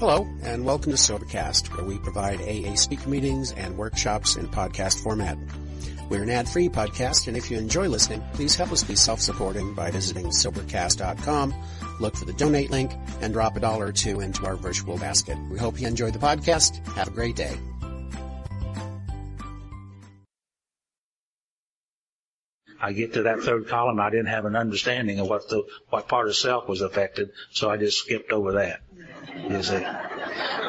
Hello, and welcome to Sobercast, where we provide AA speaker meetings and workshops in podcast format. We're an ad-free podcast, and if you enjoy listening, please help us be self-supporting by visiting Sobercast.com, look for the donate link, and drop $1 or $2 into our virtual basket. We hope you enjoy the podcast. Have a great day. I get to that third column, I didn't have an understanding of what part of self was affected, so I just skipped over that. You see.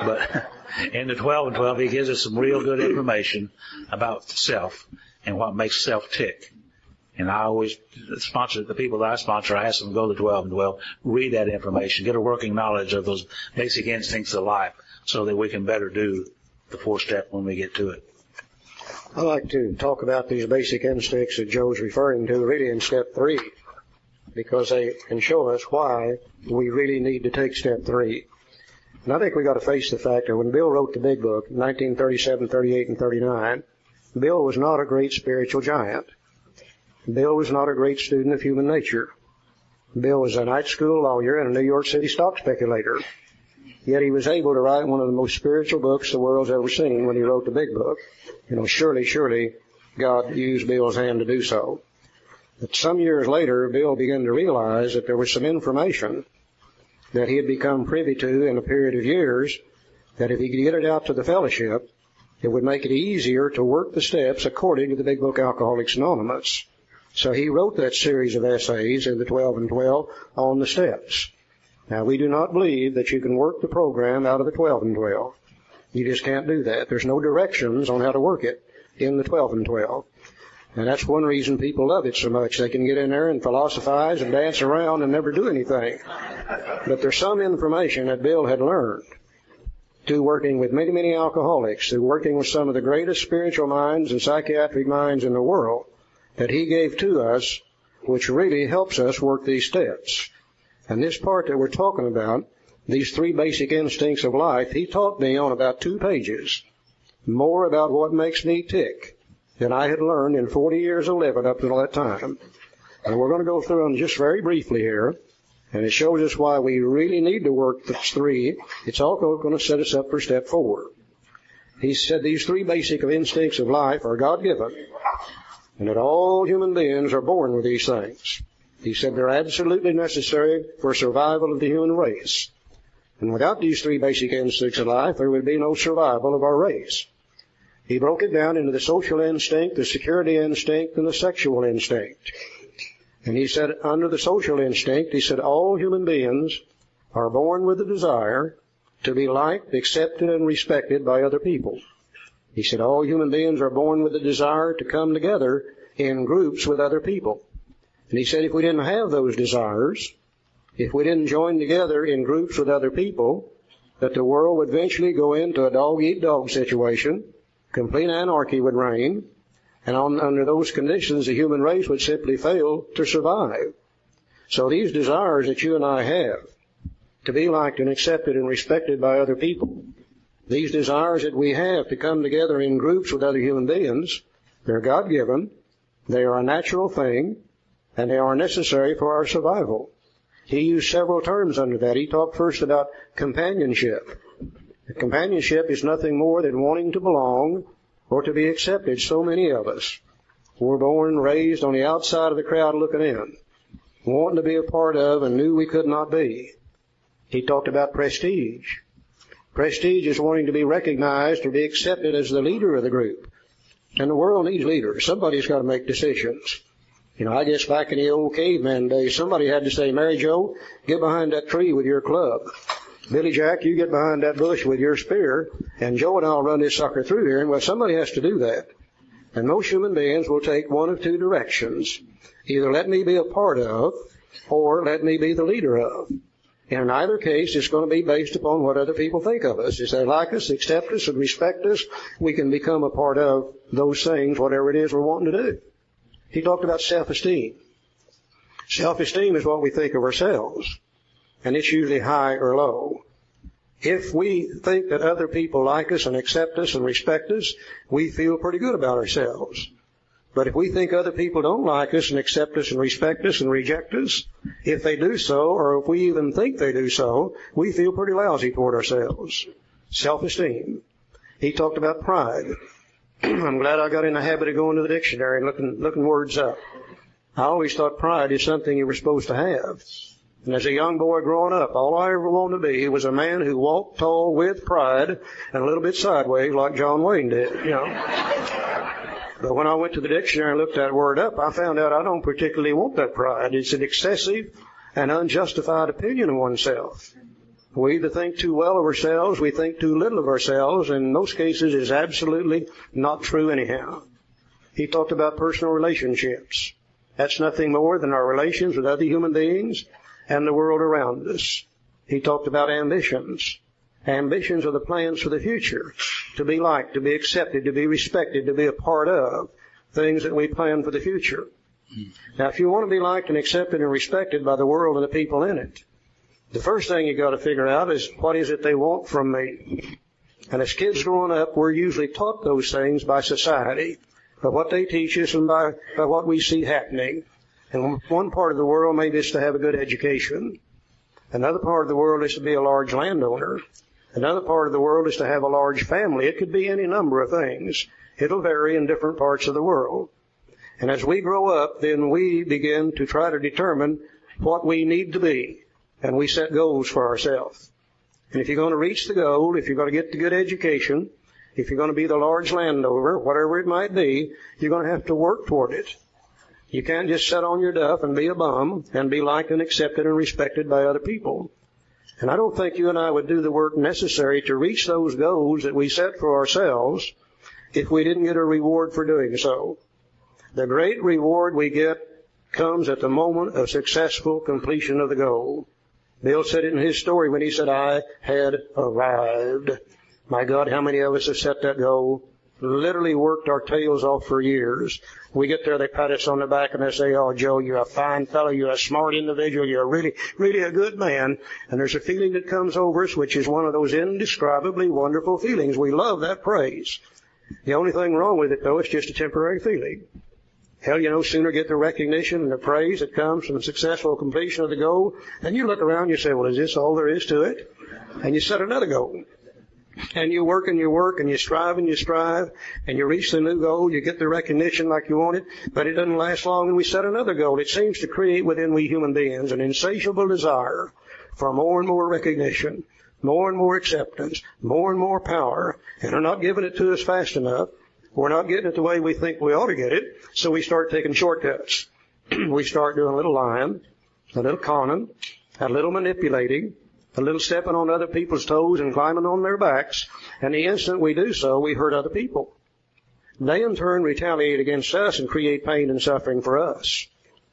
But in the 12 and 12, he gives us some real good information about self and what makes self tick. And I always sponsor the people that I sponsor. I ask them to go to 12 and 12, read that information, get a working knowledge of those basic instincts of life, so that we can better do the 4th step when we get to it. I like to talk about these basic instincts that Joe's referring to really in step 3, because they can show us why we really need to take step 3. And I think we've got to face the fact that when Bill wrote the big book, 1937, 38, and 39, Bill was not a great spiritual giant. Bill was not a great student of human nature. Bill was a night school lawyer and a New York City stock speculator. Yet he was able to write one of the most spiritual books the world's ever seen when he wrote the big book. You know, surely God used Bill's hand to do so. But some years later, Bill began to realize that there was some information that he had become privy to in a period of years, that if he could get it out to the fellowship, it would make it easier to work the steps according to the big book Alcoholics Anonymous. So he wrote that series of essays in the 12 and 12 on the steps. Now, we do not believe that you can work the program out of the 12 and 12. You just can't do that. There's no directions on how to work it in the 12 and 12. And that's one reason people love it so much. They can get in there and philosophize and dance around and never do anything. But there's some information that Bill had learned through working with many, many alcoholics, through working with some of the greatest spiritual minds and psychiatric minds in the world, that he gave to us, which really helps us work these steps. And this part that we're talking about, these 3 basic instincts of life, he taught me on about 2 pages more about what makes me tick than I had learned in 40 years of living up until that time. And we're going to go through them just very briefly here, and it shows us why we really need to work the 3. It's also going to set us up for step 4. He said these 3 basic instincts of life are God-given, and that all human beings are born with these things. He said they're absolutely necessary for survival of the human race. And without these 3 basic instincts of life, there would be no survival of our race. He broke it down into the social instinct, the security instinct, and the sexual instinct. And he said under the social instinct, he said all human beings are born with the desire to be liked, accepted, and respected by other people. He said all human beings are born with the desire to come together in groups with other people. And he said if we didn't have those desires, if we didn't join together in groups with other people, that the world would eventually go into a dog-eat-dog situation. Complete anarchy would reign, and under those conditions the human race would simply fail to survive. So these desires that you and I have, to be liked and accepted and respected by other people, these desires that we have to come together in groups with other human beings, they're God-given, they are a natural thing, and they are necessary for our survival. He used several terms under that. He talked first about companionship. Companionship is nothing more than wanting to belong or to be accepted. So many of us were born, raised on the outside of the crowd looking in, wanting to be a part of and knew we could not be. He talked about prestige. Prestige is wanting to be recognized or be accepted as the leader of the group. And the world needs leaders. Somebody's got to make decisions. You know, I guess back in the old caveman days, somebody had to say, Mary Jo, get behind that tree with your club. Billy Jack, you get behind that bush with your spear, and Joe and I'll run this sucker through here. And well, somebody has to do that. And most human beings will take one of 2 directions. Either let me be a part of, or let me be the leader of. And in either case, it's going to be based upon what other people think of us. If they like us, accept us, and respect us, we can become a part of those things, whatever it is we're wanting to do. He talked about self-esteem. Self-esteem is what we think of ourselves, and it's usually high or low. If we think that other people like us and accept us and respect us, we feel pretty good about ourselves. But if we think other people don't like us and accept us and respect us and reject us, if they do so, or if we even think they do so, we feel pretty lousy toward ourselves. Self-esteem. He talked about pride. I'm glad I got in the habit of going to the dictionary and looking words up. I always thought pride is something you were supposed to have. And as a young boy growing up, all I ever wanted to be was a man who walked tall with pride and a little bit sideways like John Wayne did, you know. But when I went to the dictionary and looked that word up, I found out I don't particularly want that pride. It's an excessive and unjustified opinion of oneself. We either think too well of ourselves, we think too little of ourselves, and in most cases it's absolutely not true anyhow. He talked about personal relationships. That's nothing more than our relations with other human beings and the world around us. He talked about ambitions. Ambitions are the plans for the future, to be liked, to be accepted, to be respected, to be a part of, things that we plan for the future. Now, if you want to be liked and accepted and respected by the world and the people in it, the first thing you got to figure out is what is it they want from me. And as kids growing up, we're usually taught those things by society, by what they teach us and by what we see happening. And one part of the world maybe is to have a good education. Another part of the world is to be a large landowner. Another part of the world is to have a large family. It could be any number of things. It'll vary in different parts of the world. And as we grow up, then we begin to try to determine what we need to be. And we set goals for ourselves. And if you're going to reach the goal, if you're going to get the good education, if you're going to be the large landowner, whatever it might be, you're going to have to work toward it. You can't just sit on your duff and be a bum and be liked and accepted and respected by other people. And I don't think you and I would do the work necessary to reach those goals that we set for ourselves if we didn't get a reward for doing so. The great reward we get comes at the moment of successful completion of the goal. Bill said it in his story when he said, I had arrived. My God, how many of us have set that goal? Literally worked our tails off for years. We get there, they pat us on the back and they say, oh, Joe, you're a fine fellow, you're a smart individual, you're really, really a good man. And there's a feeling that comes over us, which is one of those indescribably wonderful feelings. We love that praise. The only thing wrong with it, though, is just a temporary feeling. Hell, you no sooner get the recognition and the praise that comes from the successful completion of the goal, and you look around and you say, well, is this all there is to it? And you set another goal. And you work and you work and you strive and you strive and you reach the new goal, you get the recognition like you want it, but it doesn't last long and we set another goal. It seems to create within we human beings an insatiable desire for more and more recognition, more and more acceptance, more and more power, and they're not giving it to us fast enough. We're not getting it the way we think we ought to get it, so we start taking shortcuts. We start doing a little lying, a little conning, a little manipulating, a little stepping on other people's toes and climbing on their backs, and the instant we do so, we hurt other people. They in turn retaliate against us and create pain and suffering for us.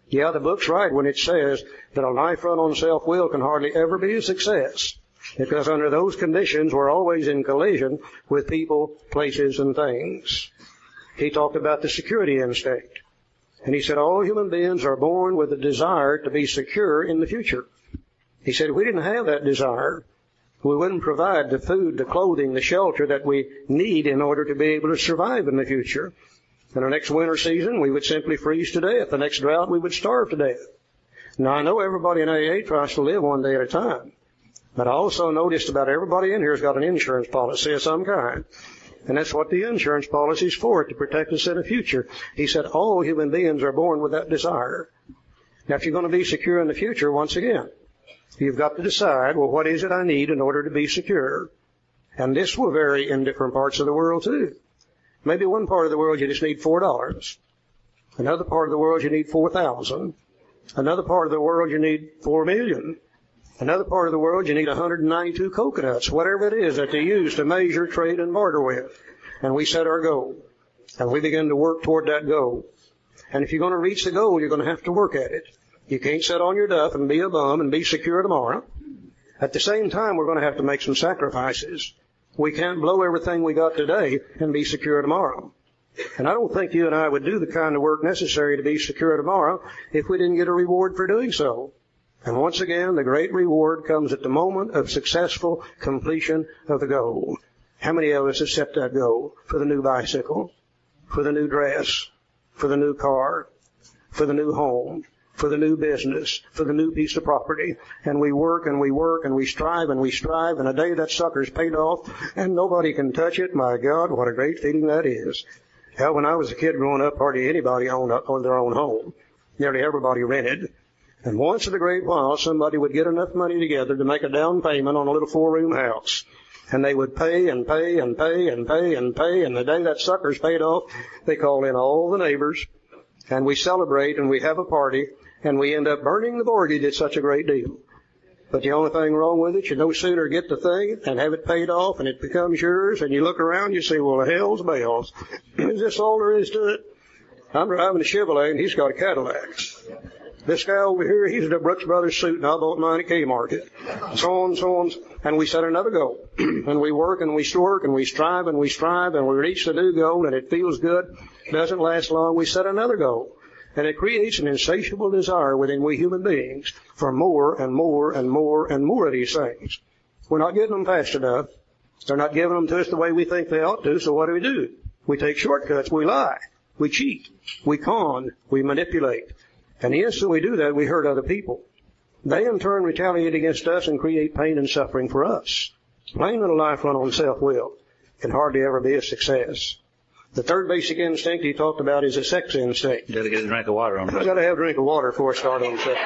Yeah, the book's right when it says that a life run on self-will can hardly ever be a success, because under those conditions, we're always in collision with people, places, and things. He talked about the security instinct, and he said all human beings are born with a desire to be secure in the future. He said if we didn't have that desire, we wouldn't provide the food, the clothing, the shelter that we need in order to be able to survive in the future. In the next winter season, we would simply freeze to death. The next drought, we would starve to death. Now, I know everybody in AA tries to live one day at a time, but I also noticed about everybody in here has got an insurance policy of some kind. And that's what the insurance policy is for, to protect us in the future. He said all human beings are born with that desire. Now, if you're going to be secure in the future, once again, you've got to decide, well, what is it I need in order to be secure? And this will vary in different parts of the world, too. Maybe one part of the world you just need $4. Another part of the world you need 4,000. Another part of the world you need 4 million. Another part of the world you need 192 coconuts, whatever it is that they use to measure, trade, and barter with. And we set our goal. And we begin to work toward that goal. And if you're going to reach the goal, you're going to have to work at it. You can't sit on your duff and be a bum and be secure tomorrow. At the same time, we're going to have to make some sacrifices. We can't blow everything we got today and be secure tomorrow. And I don't think you and I would do the kind of work necessary to be secure tomorrow if we didn't get a reward for doing so. And once again, the great reward comes at the moment of successful completion of the goal. How many of us have set that goal for the new bicycle, for the new dress, for the new car, for the new home, for the new business, for the new piece of property. And we work and we work and we strive and we strive, and a day that sucker's paid off and nobody can touch it. My God, what a great feeling that is. Hell, when I was a kid growing up, hardly anybody owned their own home. Nearly everybody rented. And once in a great while, somebody would get enough money together to make a down payment on a little 4-room house. And they would pay and pay and pay and pay and pay, and the day that sucker's paid off, they call in all the neighbors, and we celebrate and we have a party, and we end up burning the mortgage. It's such a great deal. But the only thing wrong with it, you no sooner get the thing and have it paid off and it becomes yours, and you look around, you say, well, hell's bells. Is this all there is to it? I'm driving a Chevrolet and he's got a Cadillac. This guy over here, he's in a Brooks Brothers suit and I bought mine at Kmart. So on. And we set another goal. And we work and we work and we strive and we strive and we reach the new goal and it feels good. It doesn't last long. We set another goal. And it creates an insatiable desire within we human beings for more and more and more and more of these things. We're not getting them fast enough. They're not giving them to us the way we think they ought to. So what do? We take shortcuts. We lie. We cheat. We con. We manipulate. And the instant we do that, we hurt other people. They in turn retaliate against us and create pain and suffering for us. Plain little life run on self-will can hardly ever be a success. The third basic instinct he talked about is a sex instinct. You gotta get a drink of water on it. I gotta have a drink of water before I start on sex.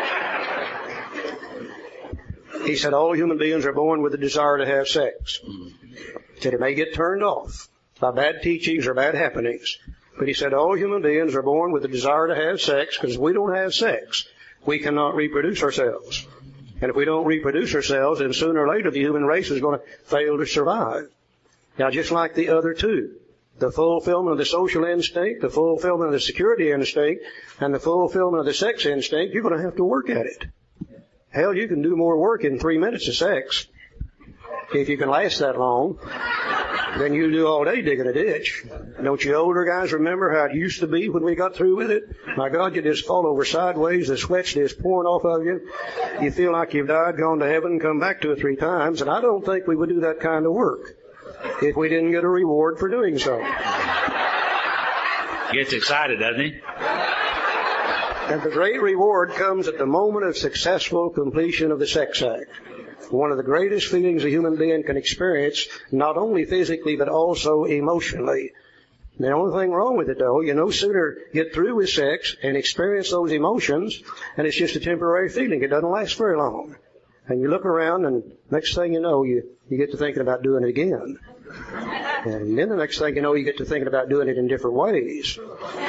He said all human beings are born with a desire to have sex. He said it may get turned off by bad teachings or bad happenings. But he said all human beings are born with a desire to have sex, because if we don't have sex, we cannot reproduce ourselves. And if we don't reproduce ourselves, then sooner or later the human race is going to fail to survive. Now, just like the other two, the fulfillment of the social instinct, the fulfillment of the security instinct, and the fulfillment of the sex instinct, you're going to have to work at it. Hell, you can do more work in 3 minutes of sex, if you can last that long, than you do all day digging a ditch. Don't you older guys remember how it used to be when we got through with it? My God, you just fall over sideways, the sweat's just pouring off of you. You feel like you've died, gone to heaven, come back 2 or 3 times, and I don't think we would do that kind of work if we didn't get a reward for doing so. Gets excited, doesn't he? And the great reward comes at the moment of successful completion of the sex act. One of the greatest feelings a human being can experience, not only physically but also emotionally. The only thing wrong with it, though, you no sooner get through with sex and experience those emotions, and it's just a temporary feeling. It doesn't last very long. And you look around, and next thing you know, you get to thinking about doing it again. And then the next thing you know, you get to thinking about doing it in different ways.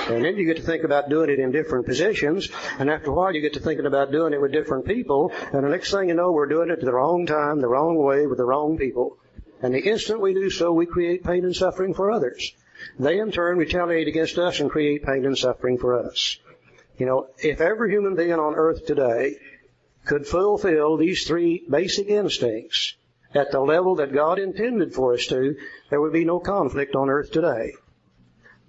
And then you get to think about doing it in different positions. And after a while, you get to thinking about doing it with different people. And the next thing you know, we're doing it at the wrong time, the wrong way, with the wrong people. And the instant we do so, we create pain and suffering for others. They, in turn, retaliate against us and create pain and suffering for us. You know, if every human being on earth today could fulfill these 3 basic instincts at the level that God intended for us to, there would be no conflict on earth today.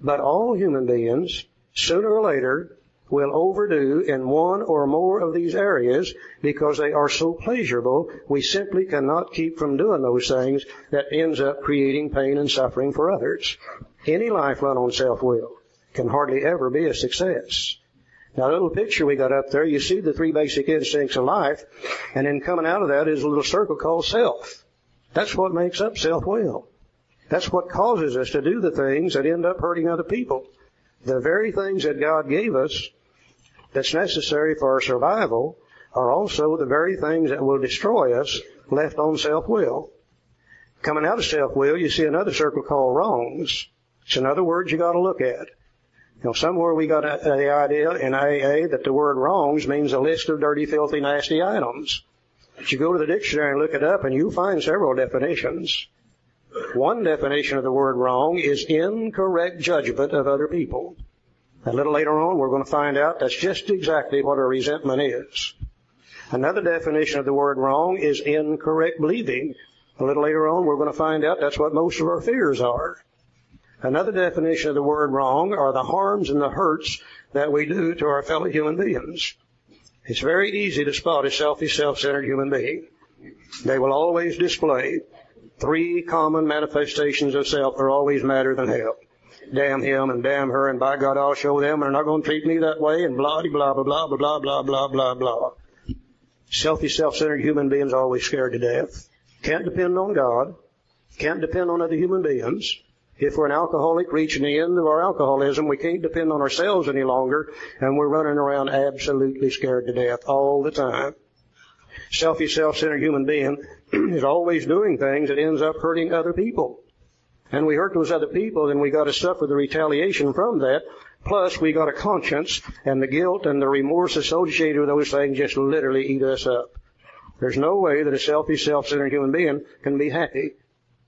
But all human beings, sooner or later, will overdo in one or more of these areas because they are so pleasurable, we simply cannot keep from doing those things that ends up creating pain and suffering for others. Any life run on self-will can hardly ever be a success. Now, the little picture we got up there, you see the 3 basic instincts of life, and then coming out of that is a little circle called self. That's what makes up self-will. That's what causes us to do the things that end up hurting other people. The very things that God gave us that's necessary for our survival are also the very things that will destroy us left on self-will. Coming out of self-will, you see another circle called wrongs. It's another word you got to look at. You know, somewhere we got the idea in AA that the word wrongs means a list of dirty, filthy, nasty items. But you go to the dictionary and look it up, and you'll find several definitions. One definition of the word wrong is incorrect judgment of other people. A little later on, we're going to find out that's just exactly what a resentment is. Another definition of the word wrong is incorrect believing. A little later on, we're going to find out that's what most of our fears are. Another definition of the word wrong are the harms and the hurts that we do to our fellow human beings. It's very easy to spot a selfish, self-centered human being. They will always display 3 common manifestations of self that are always madder than hell. damn him and damn her, and by God, I'll show them, and they're not going to treat me that way, and blah, blah, blah, blah, blah, blah, blah, blah, blah, blah. Selfish, self-centered human beings are always scared to death. Can't depend on God. Can't depend on other human beings. If we're an alcoholic reaching the end of our alcoholism, we can't depend on ourselves any longer, and we're running around absolutely scared to death all the time. Selfish, self-centered human being is always doing things that ends up hurting other people. And we hurt those other people, then we got to suffer the retaliation from that. Plus, we got a conscience, and the guilt and the remorse associated with those things just literally eat us up. There's no way that a selfish, self-centered human being can be happy,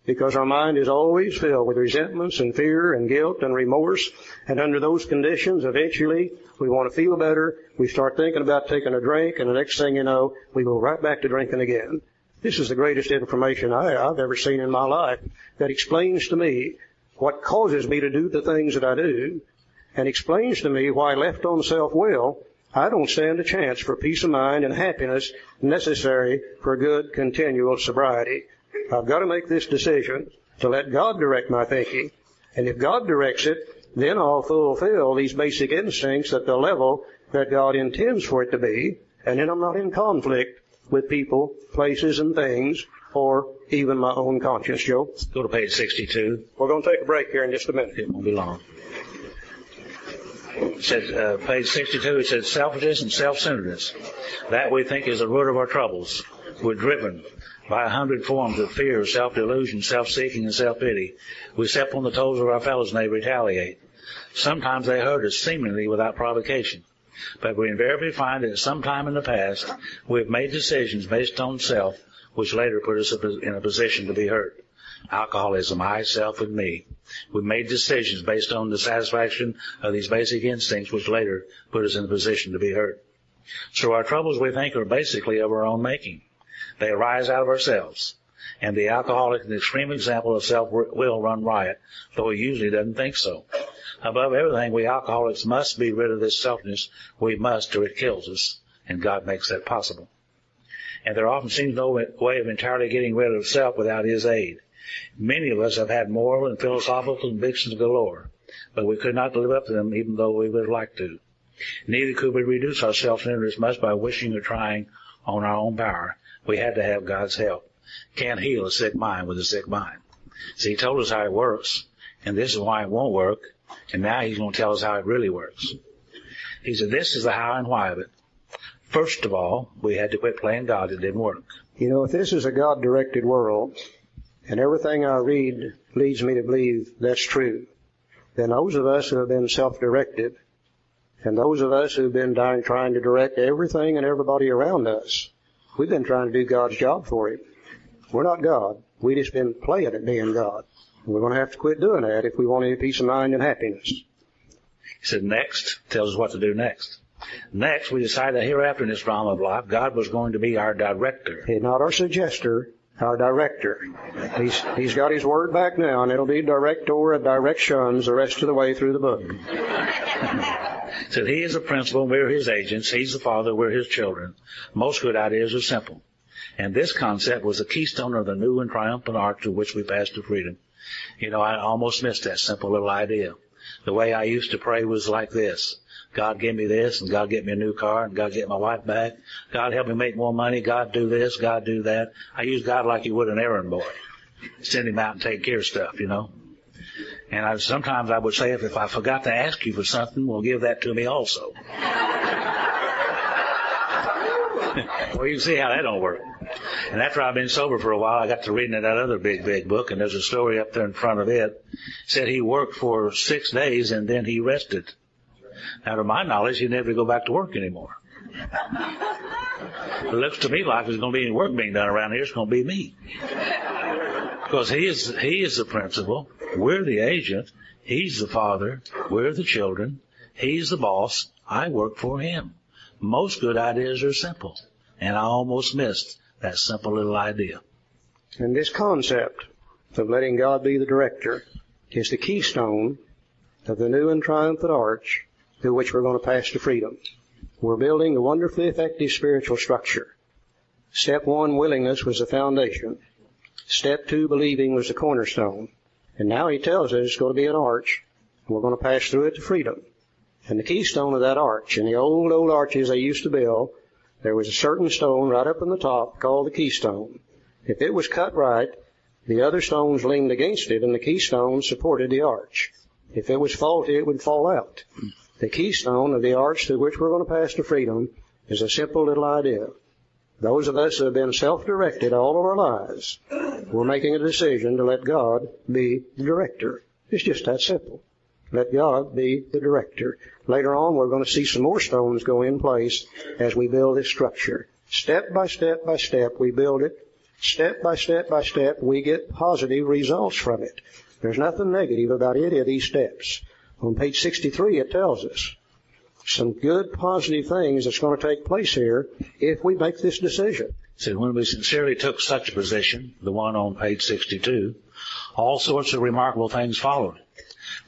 because our mind is always filled with resentments and fear and guilt and remorse. And under those conditions, eventually, we want to feel better. We start thinking about taking a drink, and the next thing you know, we go right back to drinking again. This is the greatest information I've ever seen in my life that explains to me what causes me to do the things that I do, and explains to me why, left on self-will, I don't stand a chance for peace of mind and happiness necessary for good, continual sobriety. I've got to make this decision to let God direct my thinking, and if God directs it, then I'll fulfill these basic instincts at the level that God intends for it to be, and then I'm not in conflict with people, places, and things, or even my own conscience. Joe? Let's go to page 62. We're going to take a break here in just a minute. It won't be long. It says, page 62, it says, selfishness and self-centeredness. That we think is the root of our troubles. We're driven by 100 forms of fear, self-delusion, self-seeking, and self-pity. We step on the toes of our fellows and they retaliate. Sometimes they hurt us seemingly without provocation. But we invariably find that at some time in the past, we have made decisions based on self, which later put us in a position to be hurt. Alcoholism, I, self, and me. We made decisions based on the satisfaction of these basic instincts, which later put us in a position to be hurt. So our troubles, we think, are basically of our own making. They arise out of ourselves. And the alcoholic is an extreme example of self-will run riot, though he usually doesn't think so. Above everything, we alcoholics must be rid of this selfishness. We must, or it kills us, and God makes that possible. And there often seems no way of entirely getting rid of self without His aid. Many of us have had moral and philosophical convictions galore, but we could not live up to them even though we would like to. Neither could we reduce our self-centeredness much by wishing or trying on our own power. We had to have God's help. Can't heal a sick mind with a sick mind. See, He told us how it works, and this is why it won't work, and now He's going to tell us how it really works. He said, this is the how and why of it. First of all, we had to quit playing God. It didn't work. You know, if this is a God-directed world, and everything I read leads me to believe that's true, then those of us who have been self-directed, and those of us who've been trying to direct everything and everybody around us, we've been trying to do God's job for Him. We're not God. We've just been playing at being God. And we're going to have to quit doing that if we want any peace of mind and happiness. He said, next, tells us what to do next. Next, we decided that hereafter in this drama of life, God was going to be our director. He's not our suggester, our director. He's got His word back now, and it'll be director and directions the rest of the way through the book. Said He is the principal, we're His agents. He's the Father, we're His children. Most good ideas are simple. And this concept was the keystone of the new and triumphant arch to which we passed to freedom. You know, I almost missed that simple little idea. The way I used to pray was like this. God give me this, and God get me a new car, and God get my wife back. God help me make more money. God do this, God do that. I use God like you would an errand boy. Send him out and take care of stuff, you know. And sometimes I would say, if I forgot to ask you for something, well, give that to me also. Well, you can see how that don't work. And after I've been sober for a while, I got to reading that other big book, and there's a story up there in front of it. It said he worked for 6 days, and then he rested. Now, to my knowledge, he'd never go back to work anymore. It looks to me like there's going to be any work being done around here. It's going to be me. Because he is the principal. We're the agent. He's the father. We're the children. He's the boss. I work for him. Most good ideas are simple. And I almost missed that simple little idea. And this concept of letting God be the director is the keystone of the new and triumphant arch through which we're going to pass to freedom. We're building a wonderfully effective spiritual structure. Step 1, willingness, was the foundation. Step 2, believing, was the cornerstone. And now he tells us it's going to be an arch. We're going to pass through it to freedom. And the keystone of that arch, in the old arches they used to build, there was a certain stone right up in the top called the keystone. If it was cut right, the other stones leaned against it, and the keystone supported the arch. If it was faulty, it would fall out. The keystone of the arch through which we're going to pass to freedom is a simple little idea. Those of us who have been self-directed all of our lives, we're making a decision to let God be the director. It's just that simple. Let God be the director. Later on, we're going to see some more stones go in place as we build this structure. Step by step by step, we build it. Step by step by step, we get positive results from it. There's nothing negative about any of these steps. On page 63, it tells us some good positive things that's going to take place here if we make this decision. So when we sincerely took such a position, the one on page 62, all sorts of remarkable things followed.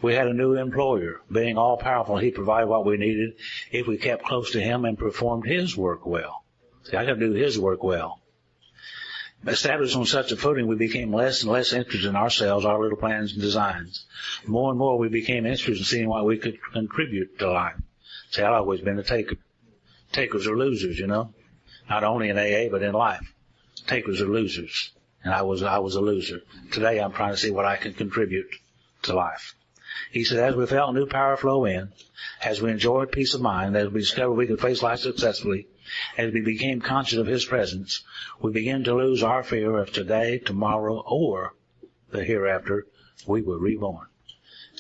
We had a new employer. Being all-powerful, he provided what we needed if we kept close to him and performed his work well. See, I got to do his work well. Established on such a footing, we became less and less interested in ourselves, our little plans and designs. More and more, we became interested in seeing what we could contribute to life. See, I've always been a taker. Takers are losers, you know. Not only in AA, but in life. Takers are losers. And I was a loser. Today, I'm trying to see what I can contribute to life. He said, as we felt new power flow in, as we enjoyed peace of mind, as we discovered we could face life successfully, as we became conscious of his presence, we began to lose our fear of today, tomorrow, or the hereafter. We were reborn.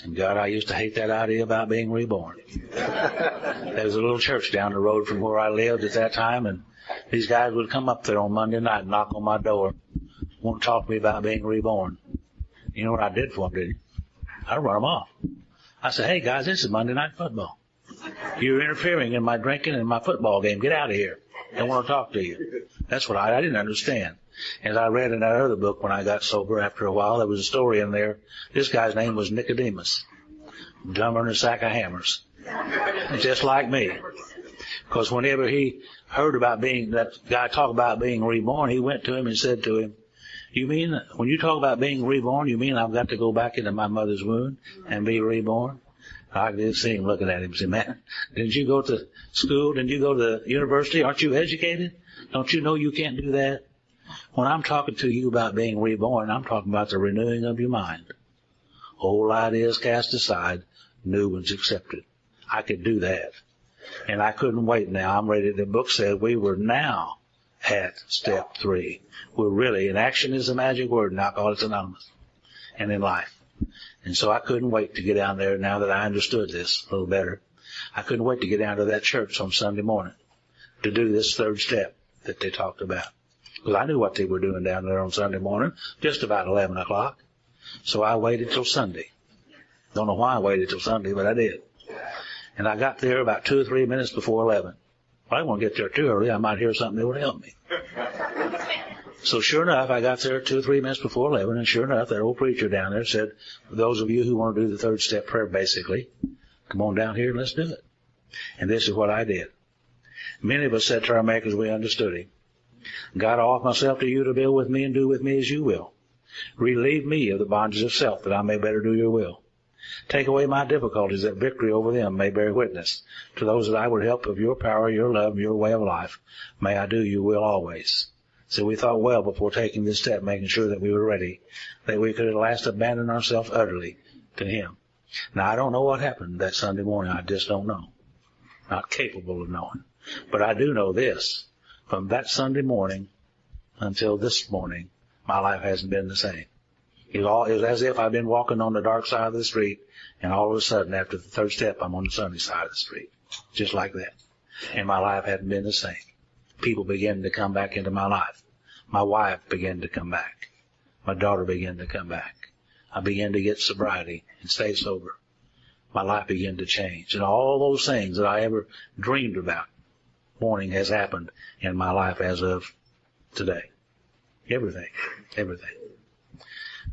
And God, I used to hate that idea about being reborn. There was a little church down the road from where I lived at that time, and these guys would come up there on Monday night and knock on my door, want to talk to me about being reborn. You know what I did for them, didn't you? I run them off. I said, hey guys, this is Monday Night Football. You're interfering in my drinking and my football game. Get out of here. I don't want to talk to you. That's what I didn't understand. As I read in that other book when I got sober after a while, there was a story in there. This guy's name was Nicodemus. Dumber than a sack of hammers. Just like me. Because whenever he heard about that guy talk about being reborn, he went to him and said to him, you mean, when you talk about being reborn, you mean I've got to go back into my mother's womb and be reborn? I could see him looking at him and say, man, didn't you go to school? Didn't you go to the university? Aren't you educated? Don't you know you can't do that? When I'm talking to you about being reborn, I'm talking about the renewing of your mind. Old ideas cast aside, new ones accepted. I could do that. And I couldn't wait now. I'm ready. The book said we were now at step 3. We're really, and action is the magic word, and alcohol is synonymous, and in life. And so I couldn't wait to get down there now that I understood this a little better. I couldn't wait to get down to that church on Sunday morning to do this third step that they talked about. Because I knew what they were doing down there on Sunday morning, just about 11 o'clock. So I waited till Sunday. Don't know why I waited till Sunday, but I did. And I got there about 2 or 3 minutes before 11. Well, I didn't want to get there too early. I might hear something that would help me. So sure enough, I got there 2 or 3 minutes before 11, and sure enough, that old preacher down there said, for those of you who want to do the third step prayer, basically, come on down here and let's do it. And this is what I did. Many of us said to our Maker, we understood him. God, I offer myself to you to build with me and do with me as you will. Relieve me of the bondages of self that I may better do your will. Take away my difficulties that victory over them may bear witness to those that I would help of your power, your love, your way of life. May I do your will always. So we thought well before taking this step, making sure that we were ready, that we could at last abandon ourselves utterly to him. Now, I don't know what happened that Sunday morning. I just don't know. Not capable of knowing. But I do know this. From that Sunday morning until this morning, my life hasn't been the same. It was as if I've been walking on the dark side of the street, and all of a sudden, after the third step, I'm on the sunny side of the street. Just like that. And my life hadn't been the same. People began to come back into my life. My wife began to come back. My daughter began to come back. I began to get sobriety and stay sober. My life began to change. And all those things that I ever dreamed about, morning has happened in my life as of today. Everything. Everything.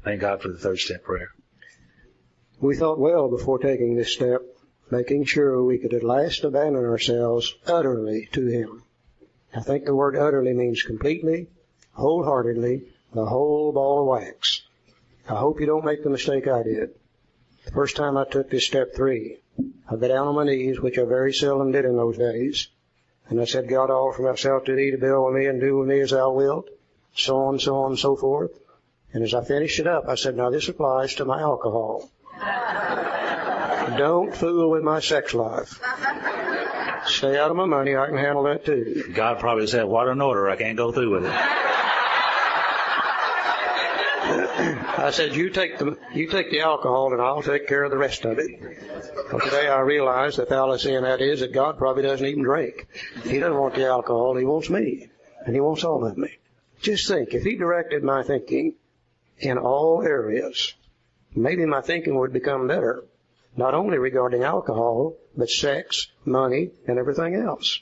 Thank God for the third step prayer. We thought well before taking this step, making sure we could at last abandon ourselves utterly to him. I think the word utterly means completely, wholeheartedly, the whole ball of wax. I hope you don't make the mistake I did. The first time I took this step 3, I got down on my knees, which I very seldom did in those days, and I said, God, I offer myself to thee to build with me and do with me as thou wilt, so on, and so forth. And as I finished it up, I said, now this applies to my alcohol. Don't fool with my sex life. Stay out of my money, I can handle that too. God probably said, what an order, I can't go through with it. I said, you take the alcohol and I'll take care of the rest of it. Well, today I realize the fallacy in that is that God probably doesn't even drink. He doesn't want the alcohol, He wants me. And He wants all of me. Just think, if He directed my thinking in all areas, maybe my thinking would become better. Not only regarding alcohol, but sex, money, and everything else.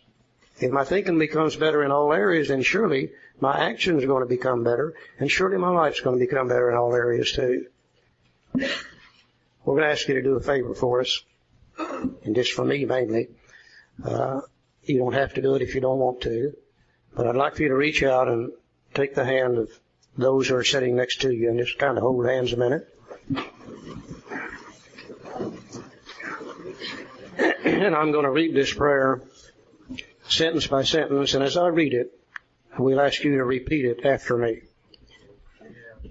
If my thinking becomes better in all areas, then surely my actions are going to become better, and surely my life's going to become better in all areas too. We're going to ask you to do a favor for us, and just for me mainly. You don't have to do it if you don't want to, but I'd like for you to reach out and take the hand of those who are sitting next to you and just kind of hold hands a minute. And I'm going to read this prayer sentence by sentence, and as I read it, we'll ask you to repeat it after me.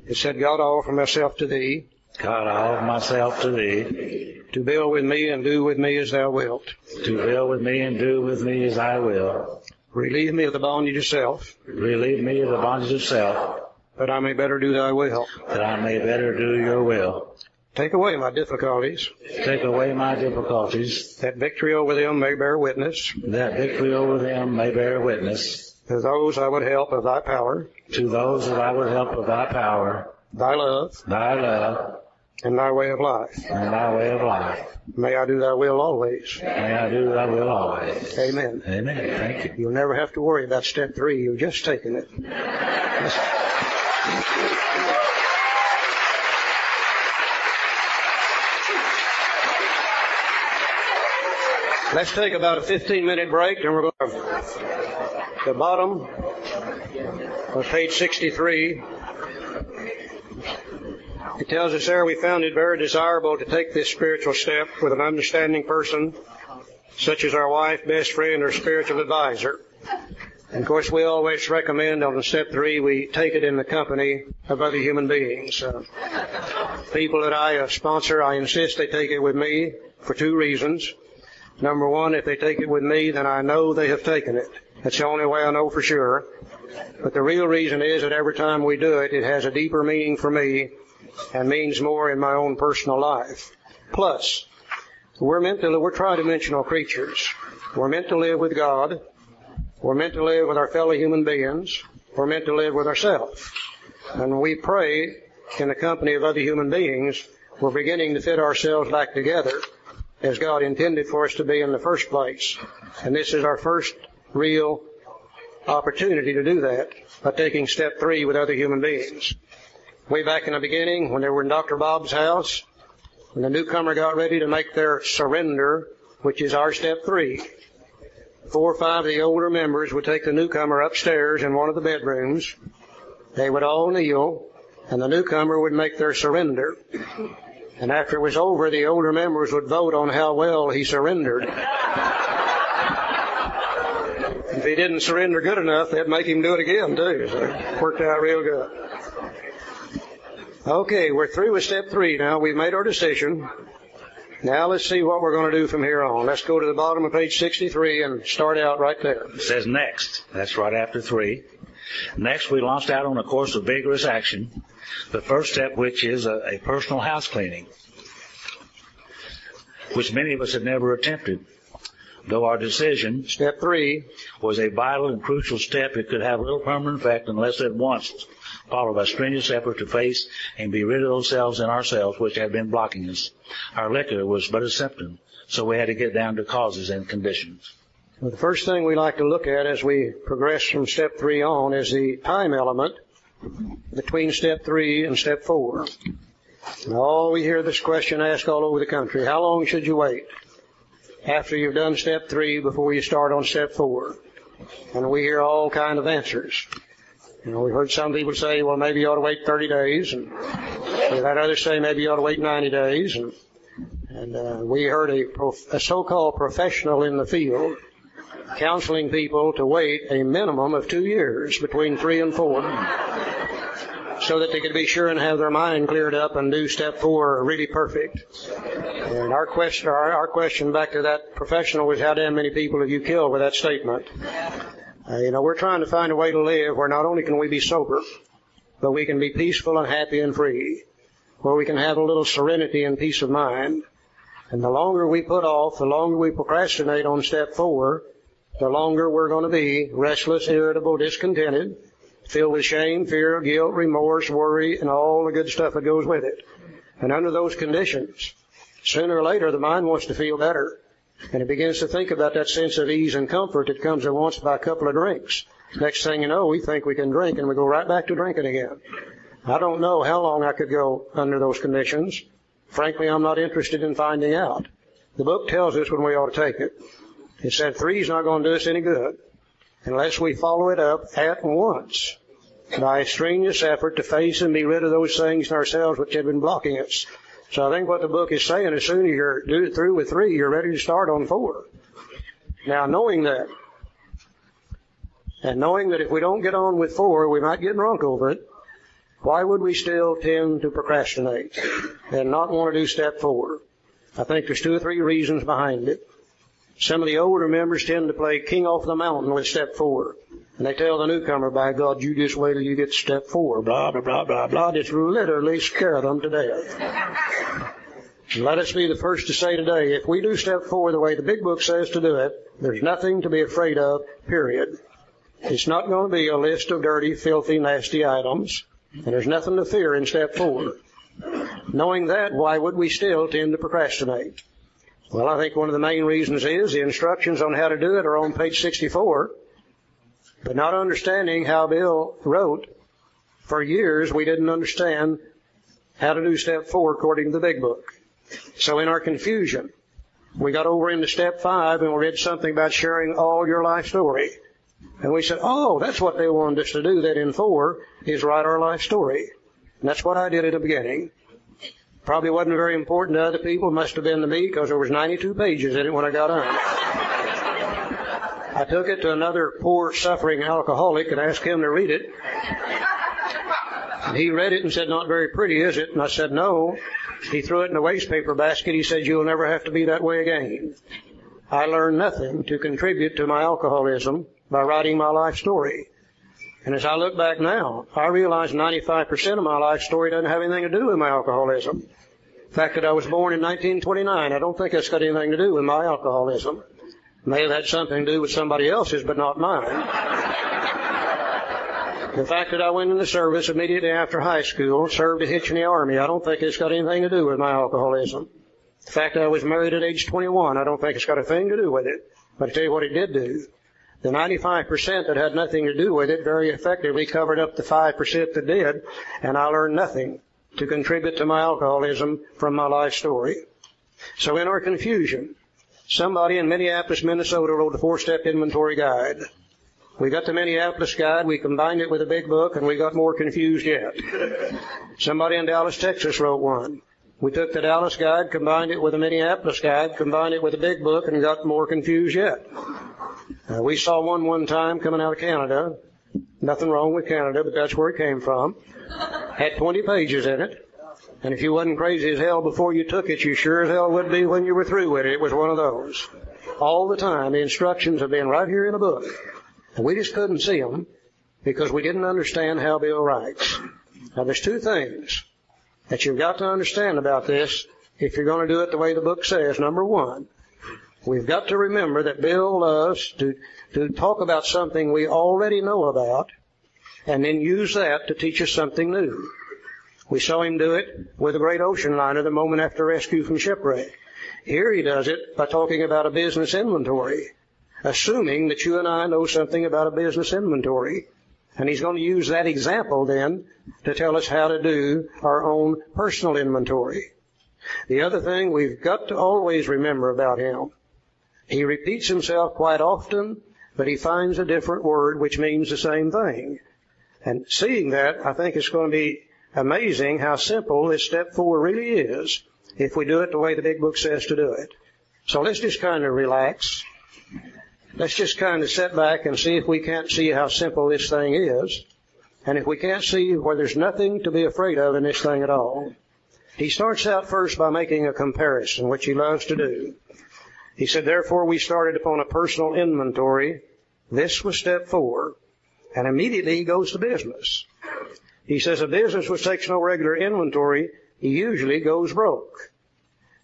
It said, God, I offer myself to Thee. God, I offer myself to Thee. To build with me and do with me as Thou wilt. To build with me and do with me as I will. Relieve me of the bondage of self. Relieve me of the bondage of self. That I may better do Thy will. That I may better do Your will. Take away my difficulties. Take away my difficulties. That victory over them may bear witness. That victory over them may bear witness. To those I would help of Thy power. To those that I would help of Thy power. Thy love. Thy love. And Thy way of life. And Thy way of life. May I do Thy will always. May I do Thy will always. Amen. Amen. Thank you. You'll never have to worry about step 3. You've just taken it. Let's take about a 15-minute break, and we're going to the bottom of page 63. It tells us there, we found it very desirable to take this spiritual step with an understanding person, such as our wife, best friend, or spiritual advisor. And of course, we always recommend on step 3, we take it in the company of other human beings. People that I sponsor, I insist they take it with me for 2 reasons. Number 1, if they take it with me, then I know they have taken it. That's the only way I know for sure. But the real reason is that every time we do it, it has a deeper meaning for me and means more in my own personal life. Plus, we're tridimensional creatures. We're meant to live with God. We're meant to live with our fellow human beings. We're meant to live with ourselves. And when we pray in the company of other human beings, we're beginning to fit ourselves back together as God intended for us to be in the first place. And this is our first real opportunity to do that by taking step 3 with other human beings. Way back in the beginning, when they were in Dr. Bob's house, when the newcomer got ready to make their surrender, which is our step 3, 4 or 5 of the older members would take the newcomer upstairs in one of the bedrooms. They would all kneel, and the newcomer would make their surrender. And after it was over, the older members would vote on how well he surrendered. If he didn't surrender good enough, they'd make him do it again, too. So it worked out real good. Okay, we're through with step 3 now. We've made our decision. Now let's see what we're going to do from here on. Let's go to the bottom of page 63 and start out right there. It says next. That's right after 3. Next, we launched out on a course of vigorous action. The first step, which is a personal house cleaning, which many of us had never attempted. Though our decision, step 3, was a vital and crucial step, it could have little permanent effect unless at once followed by strenuous effort to face and be rid of those cells in ourselves which had been blocking us. Our liquor was but a symptom, so we had to get down to causes and conditions. Well, the first thing we like to look at as we progress from step 3 on is the time element between step 3 and step 4. Now, we hear this question asked all over the country. How long should you wait after you've done step 3 before you start on step 4? And we hear all kind of answers. You know, we've heard some people say, well, maybe you ought to wait 30 days. And we've had others say maybe you ought to wait 90 days. And And we heard a so-called professional in the field counseling people to wait a minimum of 2 years, between 3 and 4, so that they could be sure and have their mind cleared up and do step 4 really perfect. And our question back to that professional was, how damn many people have you killed with that statement? We're trying to find a way to live where not only can we be sober, but we can be peaceful and happy and free, where we can have a little serenity and peace of mind. And the longer we put off, the longer we procrastinate on step 4, the longer we're going to be restless, irritable, discontented, filled with shame, fear, guilt, remorse, worry, and all the good stuff that goes with it. And under those conditions, sooner or later, the mind wants to feel better. And it begins to think about that sense of ease and comfort that comes at once by a couple of drinks. Next thing you know, we think we can drink, and we go right back to drinking again. I don't know how long I could go under those conditions. Frankly, I'm not interested in finding out. The book tells us when we ought to take it. It said 3 is not going to do us any good unless we follow it up at once by a strenuous effort to face and be rid of those things in ourselves which have been blocking us. So I think what the book is saying, as soon as you're through with 3, you're ready to start on 4. Now, knowing that, and knowing that if we don't get on with 4, we might get drunk over it, why would we still tend to procrastinate and not want to do step 4? I think there's 2 or 3 reasons behind it. Some of the older members tend to play king off the mountain with step 4. And they tell the newcomer, by God, you just wait till you get step 4, blah, blah, blah, blah, blah. Just literally scare them to death. And let us be the first to say today, if we do step 4 the way the big book says to do it, there's nothing to be afraid of, period. It's not going to be a list of dirty, filthy, nasty items. And there's nothing to fear in step 4. Knowing that, why would we still tend to procrastinate? Well, I think one of the main reasons is the instructions on how to do it are on page 64. But not understanding how Bill wrote, for years we didn't understand how to do step 4 according to the big book. So in our confusion, we got over into step 5 and we read something about sharing all your life story. And we said, oh, that's what they wanted us to do, that in 4 is write our life story. And that's what I did at the beginning. Probably wasn't very important to other people. It must have been to me, because there was 92 pages in it when I got on. I took it to another poor, suffering alcoholic and asked him to read it. And he read it and said, not very pretty, is it? And I said, no. He threw it in the waste paper basket. He said, you'll never have to be that way again. I learned nothing to contribute to my alcoholism by writing my life story. And as I look back now, I realize 95% of my life story doesn't have anything to do with my alcoholism. The fact that I was born in 1929, I don't think that's got anything to do with my alcoholism. It may have had something to do with somebody else's, but not mine. The fact that I went in the service immediately after high school, served a hitch in the Army, I don't think it's got anything to do with my alcoholism. The fact that I was married at age 21, I don't think it's got a thing to do with it. But I tell you what it did do. The 95% that had nothing to do with it very effectively covered up the 5% that did, and I learned nothing to contribute to my alcoholism from my life story. So in our confusion, somebody in Minneapolis, Minnesota wrote a 4-step inventory guide. We got the Minneapolis guide, we combined it with a big book, and we got more confused yet. Somebody in Dallas, Texas wrote one. We took the Dallas guide, combined it with the Minneapolis guide, combined it with a big book, and got more confused yet. We saw one time coming out of Canada. Nothing wrong with Canada, but that's where it came from. Had 20 pages in it. And if you wasn't crazy as hell before you took it, you sure as hell would be when you were through with it. It was one of those. All the time, the instructions have been right here in the book. And we just couldn't see them because we didn't understand how Bill writes. Now, there's 2 things that you've got to understand about this if you're going to do it the way the book says. Number 1, we've got to remember that Bill loves to talk about something we already know about and then use that to teach us something new. We saw him do it with a great ocean liner the moment after rescue from shipwreck. Here he does it by talking about a business inventory, assuming that you and I know something about a business inventory. And he's going to use that example then to tell us how to do our own personal inventory. The other thing we've got to always remember about him, he repeats himself quite often, but he finds a different word which means the same thing. And seeing that, I think it's going to be amazing how simple this step 4 really is. if we do it the way the big book says to do it. So let's just kind of relax. Let's just kind of sit back and see if we can't see how simple this thing is. And if we can't see where there's nothing to be afraid of in this thing at all. He starts out first by making a comparison, which he loves to do. He said, therefore we started upon a personal inventory. This was step 4. And immediately he goes to business. He says a business which takes no regular inventory usually goes broke.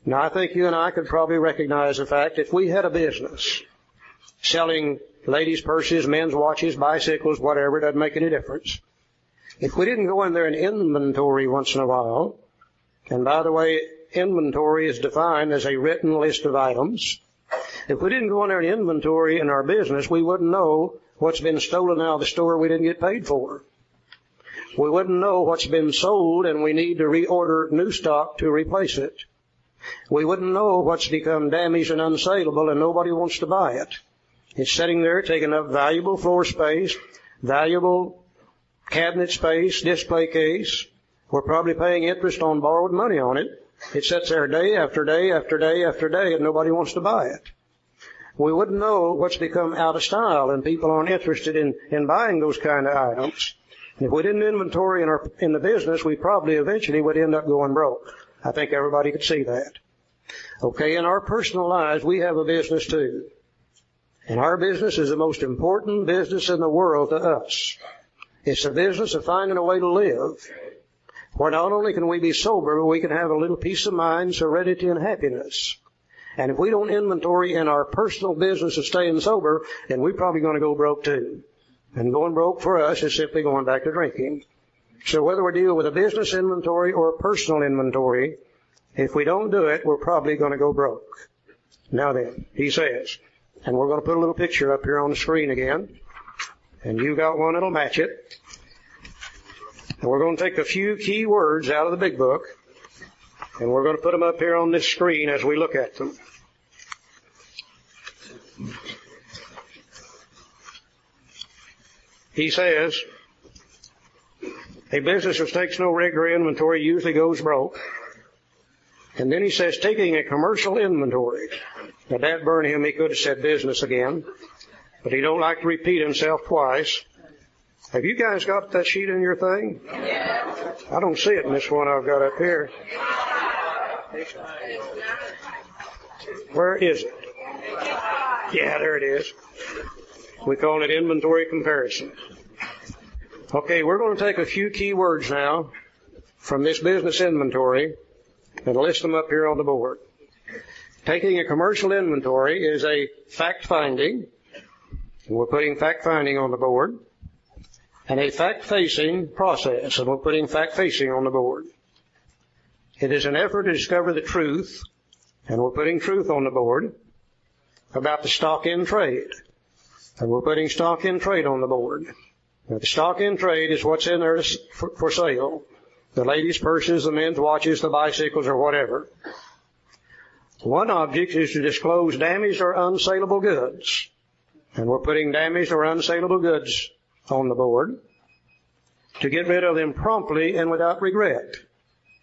Now I think you and I could probably recognize the fact if we had a business selling ladies' purses, men's watches, bicycles, whatever, it doesn't make any difference. If we didn't go in there and inventory once in a while, and by the way, inventory is defined as a written list of items. If we didn't go in there and inventory in our business, we wouldn't know what's been stolen out of the store we didn't get paid for. We wouldn't know what's been sold and we need to reorder new stock to replace it. We wouldn't know what's become damaged and unsaleable and nobody wants to buy it. It's sitting there taking up valuable floor space, valuable cabinet space, display case. We're probably paying interest on borrowed money on it. It sits there day after day after day after day and nobody wants to buy it. We wouldn't know what's become out of style and people aren't interested in buying those kind of items. And if we didn't inventory in the business, we probably eventually would end up going broke. I think everybody could see that. Okay, in our personal lives, we have a business too. And our business is the most important business in the world to us. It's the business of finding a way to live, where not only can we be sober, but we can have a little peace of mind, serenity, and happiness. And if we don't inventory in our personal business of staying sober, then we're probably going to go broke too. And going broke for us is simply going back to drinking. So whether we deal with a business inventory or a personal inventory, if we don't do it, we're probably going to go broke. Now then, he says, and we're going to put a little picture up here on the screen again, and you got one that'll match it. And we're going to take a few key words out of the big book, and we're going to put them up here on this screen as we look at them. He says, a business which takes no regular inventory usually goes broke. And then he says, taking a commercial inventory. Now, that burned him. He could have said business again, but he don't like to repeat himself twice. Have you guys got that sheet in your thing? Yeah. I don't see it in this one I've got up here. Where is it? Yeah, there it is. We call it inventory comparison. Okay, we're going to take a few key words now from this business inventory and list them up here on the board. Taking a commercial inventory is a fact-finding, and we're putting fact-finding on the board, and a fact-facing process, and we're putting fact-facing on the board. It is an effort to discover the truth, and we're putting truth on the board, about the stock in trade, and we're putting stock in trade on the board. Now, the stock in trade is what's in there for sale. The ladies' purses, the men's watches, the bicycles, or whatever. One object is to disclose damaged or unsaleable goods. And we're putting damaged or unsaleable goods on the board. To get rid of them promptly and without regret.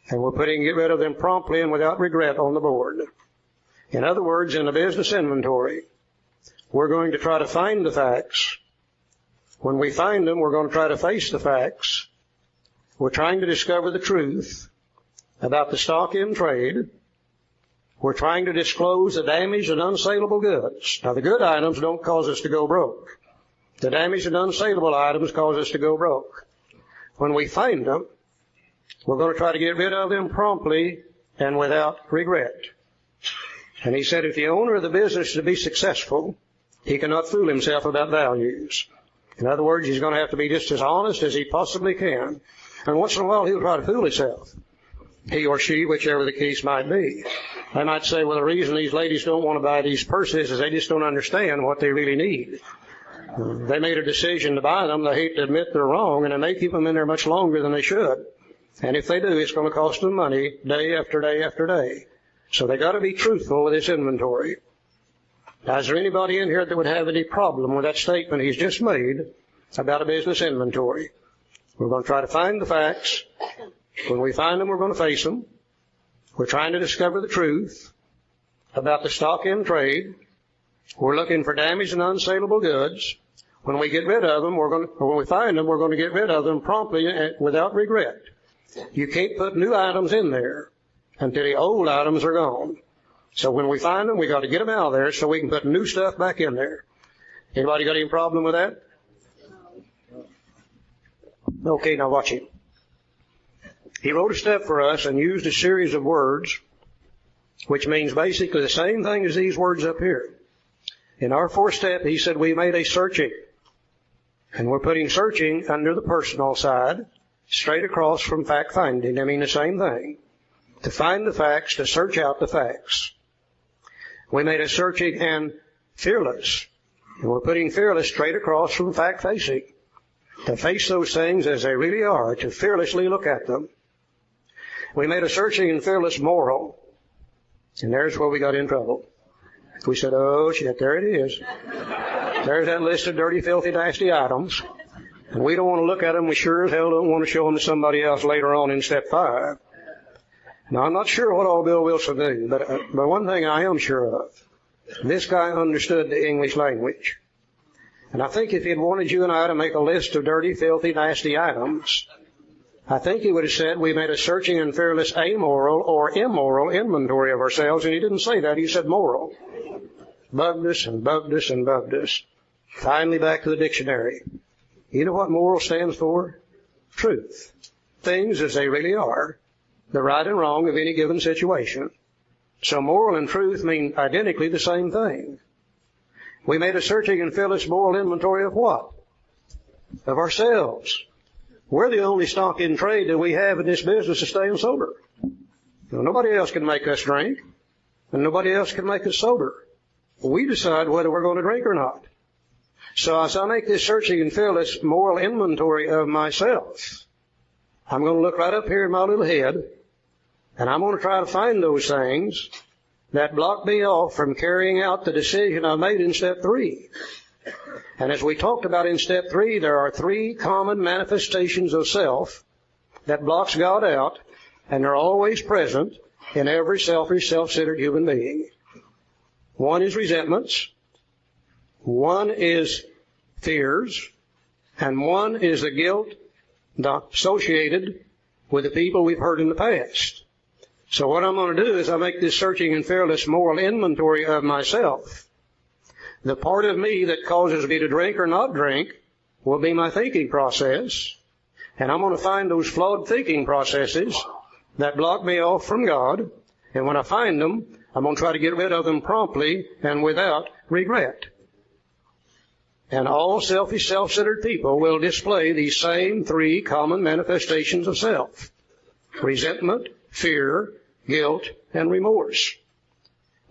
And we're putting get rid of them promptly and without regret on the board. In other words, in the business inventory, we're going to try to find the facts. When we find them, we're going to try to face the facts. We're trying to discover the truth about the stock in trade. We're trying to disclose the damaged and unsaleable goods. Now, the good items don't cause us to go broke. The damaged and unsaleable items cause us to go broke. When we find them, we're going to try to get rid of them promptly and without regret. And he said if the owner of the business is to be successful, he cannot fool himself about values. In other words, he's going to have to be just as honest as he possibly can. And once in a while, he'll try to fool himself. He or she, whichever the case might be. They might say, well, the reason these ladies don't want to buy these purses is they just don't understand what they really need. They made a decision to buy them. They hate to admit they're wrong, and they may keep them in there much longer than they should. And if they do, it's going to cost them money day after day after day. So they got to be truthful with this inventory. Now, is there anybody in here that would have any problem with that statement he's just made about a business inventory? We're going to try to find the facts. When we find them, we're going to face them. We're trying to discover the truth about the stock in trade. We're looking for damaged and unsaleable goods. When we get rid of them, when we find them, we're going to get rid of them promptly and without regret. You can't put new items in there until the old items are gone. So when we find them, we got to get them out of there so we can put new stuff back in there. Anybody got any problem with that? Okay, now watch him. He wrote a step for us and used a series of words, which means basically the same thing as these words up here. In our fourth step, he said we made a searching. And we're putting searching under the personal side, straight across from fact-finding. I mean the same thing. To find the facts, to search out the facts. We made a searching and fearless. And we're putting fearless straight across from fact-facing. To face those things as they really are, to fearlessly look at them. We made a searching and fearless moral. And there's where we got in trouble. We said, oh, shit, there it is. There's that list of dirty, filthy, nasty items. And we don't want to look at them. We sure as hell don't want to show them to somebody else later on in step 5. Now, I'm not sure what all Bill Wilson knew, but one thing I am sure of, this guy understood the English language. And I think if he'd wanted you and I to make a list of dirty, filthy, nasty items, I think he would have said we made a searching and fearless amoral or immoral inventory of ourselves, and he didn't say that. He said moral. Bugged us and bugged us and bugged us. Finally back to the dictionary. You know what moral stands for? Truth. Things as they really are. The right and wrong of any given situation. So moral and truth mean identically the same thing. We made a searching and fearless moral inventory of what? Of ourselves. We're the only stock in trade that we have in this business of staying sober. Now, nobody else can make us drink, and nobody else can make us sober. We decide whether we're going to drink or not. So as I make this searching and fearless moral inventory of myself, I'm going to look right up here in my little head, and I'm going to try to find those things that block me off from carrying out the decision I made in step 3. And as we talked about in step 3, there are 3 common manifestations of self that blocks God out, and they're always present in every selfish, self-centered human being. One is resentments, one is fears, and one is the guilt associated with the people we've hurt in the past. So what I'm going to do is I make this searching and fearless moral inventory of myself. The part of me that causes me to drink or not drink will be my thinking process, and I'm going to find those flawed thinking processes that block me off from God, and when I find them, I'm going to try to get rid of them promptly and without regret. And all selfish, self-centered people will display these same 3 common manifestations of self. Resentment, fear, guilt, and remorse.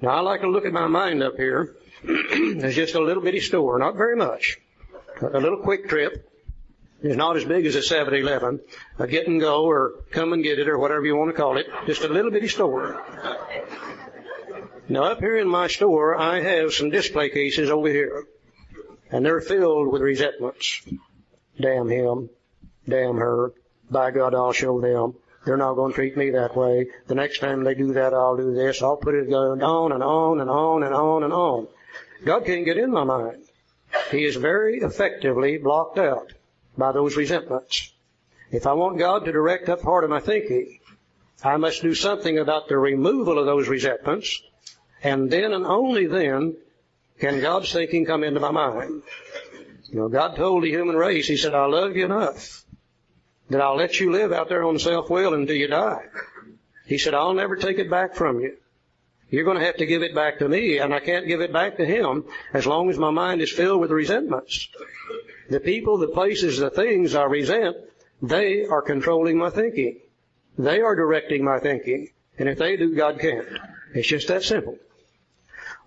Now, I like to look at my mind up here. It's just a little bitty store, not very much. A little quick trip. It's not as big as a 7-Eleven, a get and go or come and get it or whatever you want to call it. Just a little bitty store. Now, up here in my store, I have some display cases over here, and they're filled with resentments. Damn him. Damn her. By God, I'll show them. They're not going to treat me that way. The next time they do that, I'll do this. I'll put it going on and on and on and on and on. God can't get in my mind. He is very effectively blocked out by those resentments. If I want God to direct that part of my thinking, I must do something about the removal of those resentments, and then and only then can God's thinking come into my mind. You know, God told the human race, He said, I love you enough that I'll let you live out there on self-will until you die. He said, I'll never take it back from you. You're going to have to give it back to me, and I can't give it back to Him as long as my mind is filled with resentments. The people, the places, the things I resent, they are controlling my thinking. They are directing my thinking. And if they do, God can't. It's just that simple.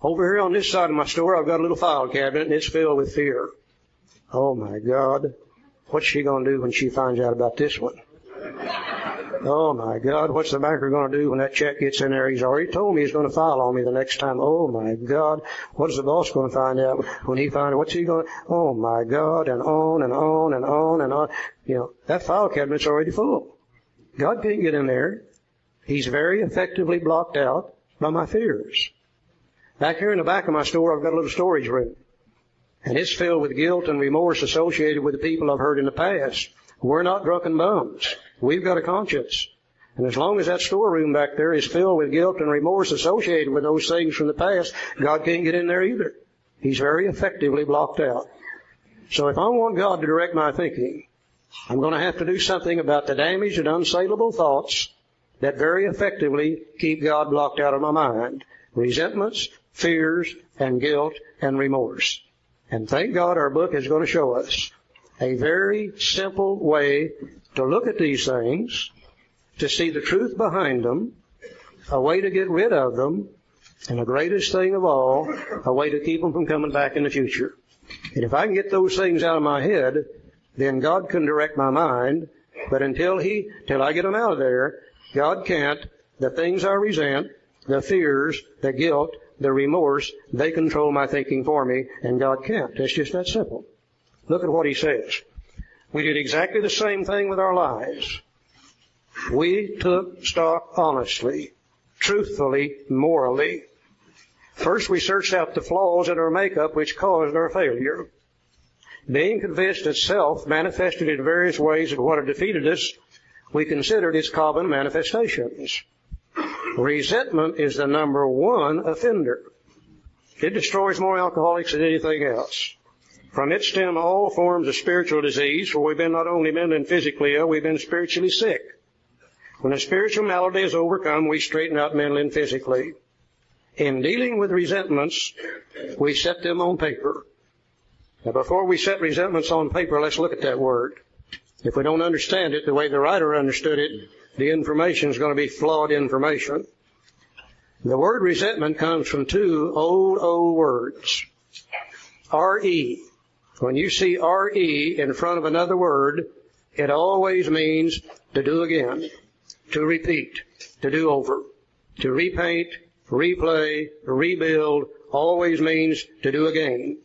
Over here on this side of my store, I've got a little file cabinet, and it's filled with fear. Oh, my God. What's she going to do when she finds out about this one? Oh, my God, what's the banker going to do when that check gets in there? He's already told me he's going to file on me the next time. Oh, my God, what's the boss going to find out when he finds out? What's he going to... Oh, my God, and on and on and on and on. You know, that file cabinet's already full. God can't get in there. He's very effectively blocked out by my fears. Back here in the back of my store, I've got a little storage room. And it's filled with guilt and remorse associated with the people I've hurt in the past. We're not drunken bums. We've got a conscience. And as long as that storeroom back there is filled with guilt and remorse associated with those things from the past, God can't get in there either. He's very effectively blocked out. So if I want God to direct my thinking, I'm going to have to do something about the damaged and unsaleable thoughts that very effectively keep God blocked out of my mind. Resentments, fears, and guilt and remorse. And thank God our book is going to show us a very simple way to look at these things, to see the truth behind them, a way to get rid of them, and the greatest thing of all, a way to keep them from coming back in the future. And if I can get those things out of my head, then God can direct my mind. But until I get them out of there, God can't. The things I resent, the fears, the guilt, the remorse, they control my thinking for me, and God can't. It's just that simple. Look at what he says. We did exactly the same thing with our lives. We took stock honestly, truthfully, morally. First, we searched out the flaws in our makeup which caused our failure. Being convinced that self manifested in various ways of what had defeated us, we considered its common manifestations. Resentment is the number one offender. It destroys more alcoholics than anything else. From it stem all forms of spiritual disease, for we've been not only mentally and physically ill, we've been spiritually sick. When a spiritual malady is overcome, we straighten out mentally and physically. In dealing with resentments, we set them on paper. Now, before we set resentments on paper, let's look at that word. If we don't understand it the way the writer understood it, the information is going to be flawed information. The word resentment comes from two old words. R-E. When you see R-E in front of another word, it always means to do again, to repeat, to do over, to repaint, replay, rebuild, always means to do again.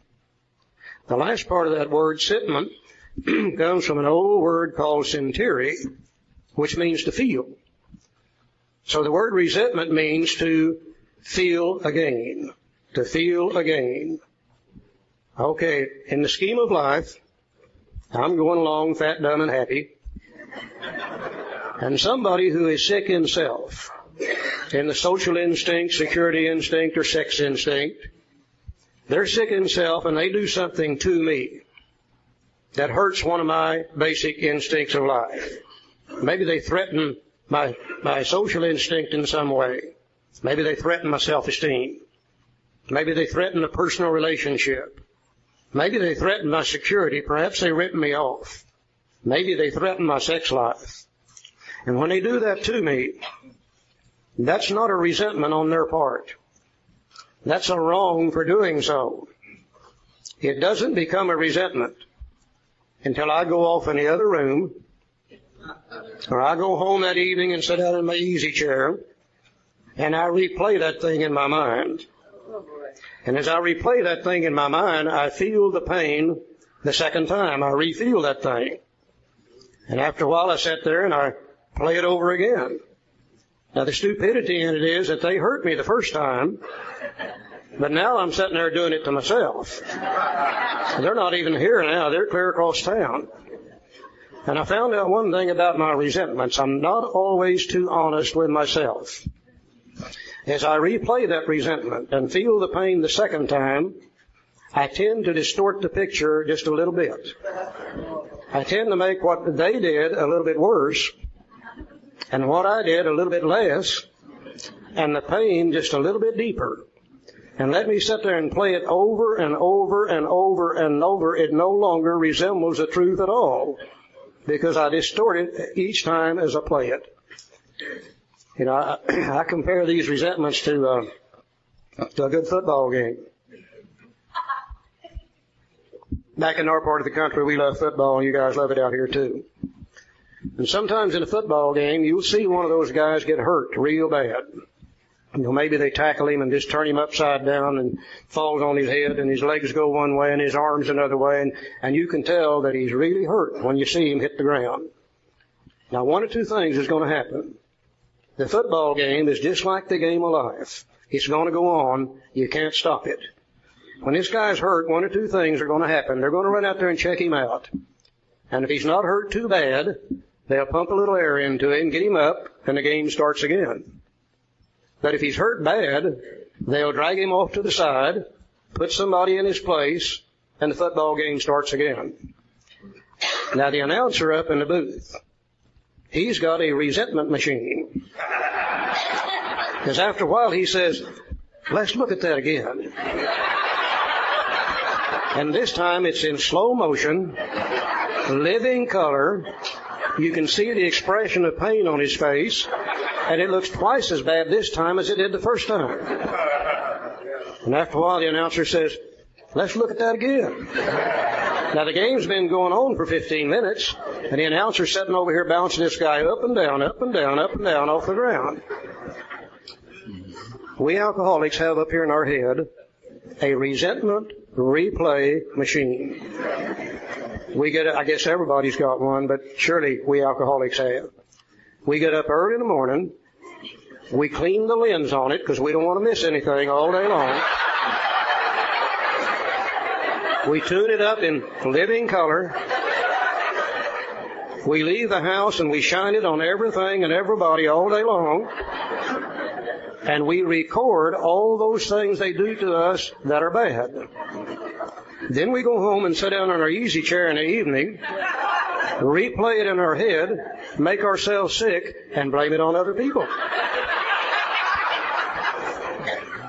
The last part of that word, sentiment, comes from an old word called sentire, which means to feel. So the word resentment means to feel again, to feel again. Okay, in the scheme of life, I'm going along fat, dumb, and happy. And somebody who is sick in self, in the social instinct, security instinct, or sex instinct, they're sick in self and they do something to me that hurts one of my basic instincts of life. Maybe they threaten my social instinct in some way. Maybe they threaten my self-esteem. Maybe they threaten a personal relationship. Maybe they threaten my security. Perhaps they rip me off. Maybe they threaten my sex life. And when they do that to me, that's not a resentment on their part. That's a wrong for doing so. It doesn't become a resentment until I go off in the other room, or I go home that evening and sit down in my easy chair, and I replay that thing in my mind. And as I replay that thing in my mind, I feel the pain the second time. I re-feel that thing. And after a while I sit there and I play it over again. Now the stupidity in it is that they hurt me the first time, but now I'm sitting there doing it to myself. They're not even here now. They're clear across town. And I found out one thing about my resentments. I'm not always too honest with myself. As I replay that resentment and feel the pain the second time, I tend to distort the picture just a little bit. I tend to make what they did a little bit worse, and what I did a little bit less, and the pain just a little bit deeper. And let me sit there and play it over and over and over and over. It no longer resembles the truth at all, because I distort it each time as I play it. You know, I compare these resentments to a good football game. Back in our part of the country, we love football, and you guys love it out here too. And sometimes in a football game, you'll see one of those guys get hurt real bad. You know, maybe they tackle him and just turn him upside down and falls on his head, and his legs go one way and his arms another way, and you can tell that he's really hurt when you see him hit the ground. Now, one of two things is going to happen. The football game is just like the game of life. It's going to go on. You can't stop it. When this guy's hurt, one or two things are going to happen. They're going to run out there and check him out. And if he's not hurt too bad, they'll pump a little air into him, get him up, and the game starts again. But if he's hurt bad, they'll drag him off to the side, put somebody in his place, and the football game starts again. Now the announcer up in the booth, he's got a resentment machine. Because after a while he says, let's look at that again. And this time it's in slow motion, living color. You can see the expression of pain on his face, and it looks twice as bad this time as it did the first time. And after a while the announcer says, let's look at that again. Now the game's been going on for 15 minutes, and the announcer's sitting over here bouncing this guy up and down, up and down, up and down off the ground. We alcoholics have up here in our head a resentment replay machine. We get, I guess everybody's got one, but surely we alcoholics have. We get up early in the morning, we clean the lens on it because we don't want to miss anything all day long. We tune it up in living color. We leave the house and we shine it on everything and everybody all day long. And we record all those things they do to us that are bad. Then we go home and sit down on our easy chair in the evening, replay it in our head, make ourselves sick, and blame it on other people.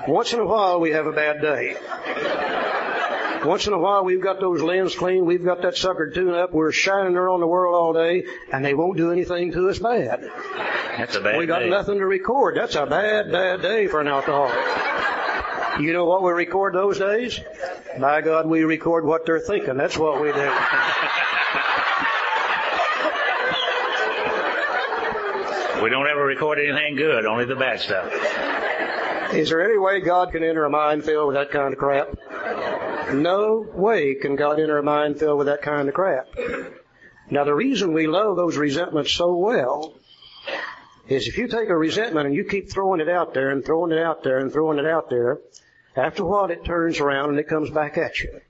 Once in a while we have a bad day. Once in a while we've got those lenses clean, we've got that sucker tuned up, we're shining her on the world all day, and they won't do anything to us bad. That's a bad day. We got nothing to record. That's a bad, bad day for an alcoholic. You know what we record those days? By God, we record what they're thinking. That's what we do. We don't ever record anything good, only the bad stuff. Is there any way God can enter a mind filled with that kind of crap? No way can God enter a mind filled with that kind of crap. Now, the reason we love those resentments so well is if you take a resentment and you keep throwing it out there and throwing it out there and throwing it out there, after a while it turns around and it comes back at you.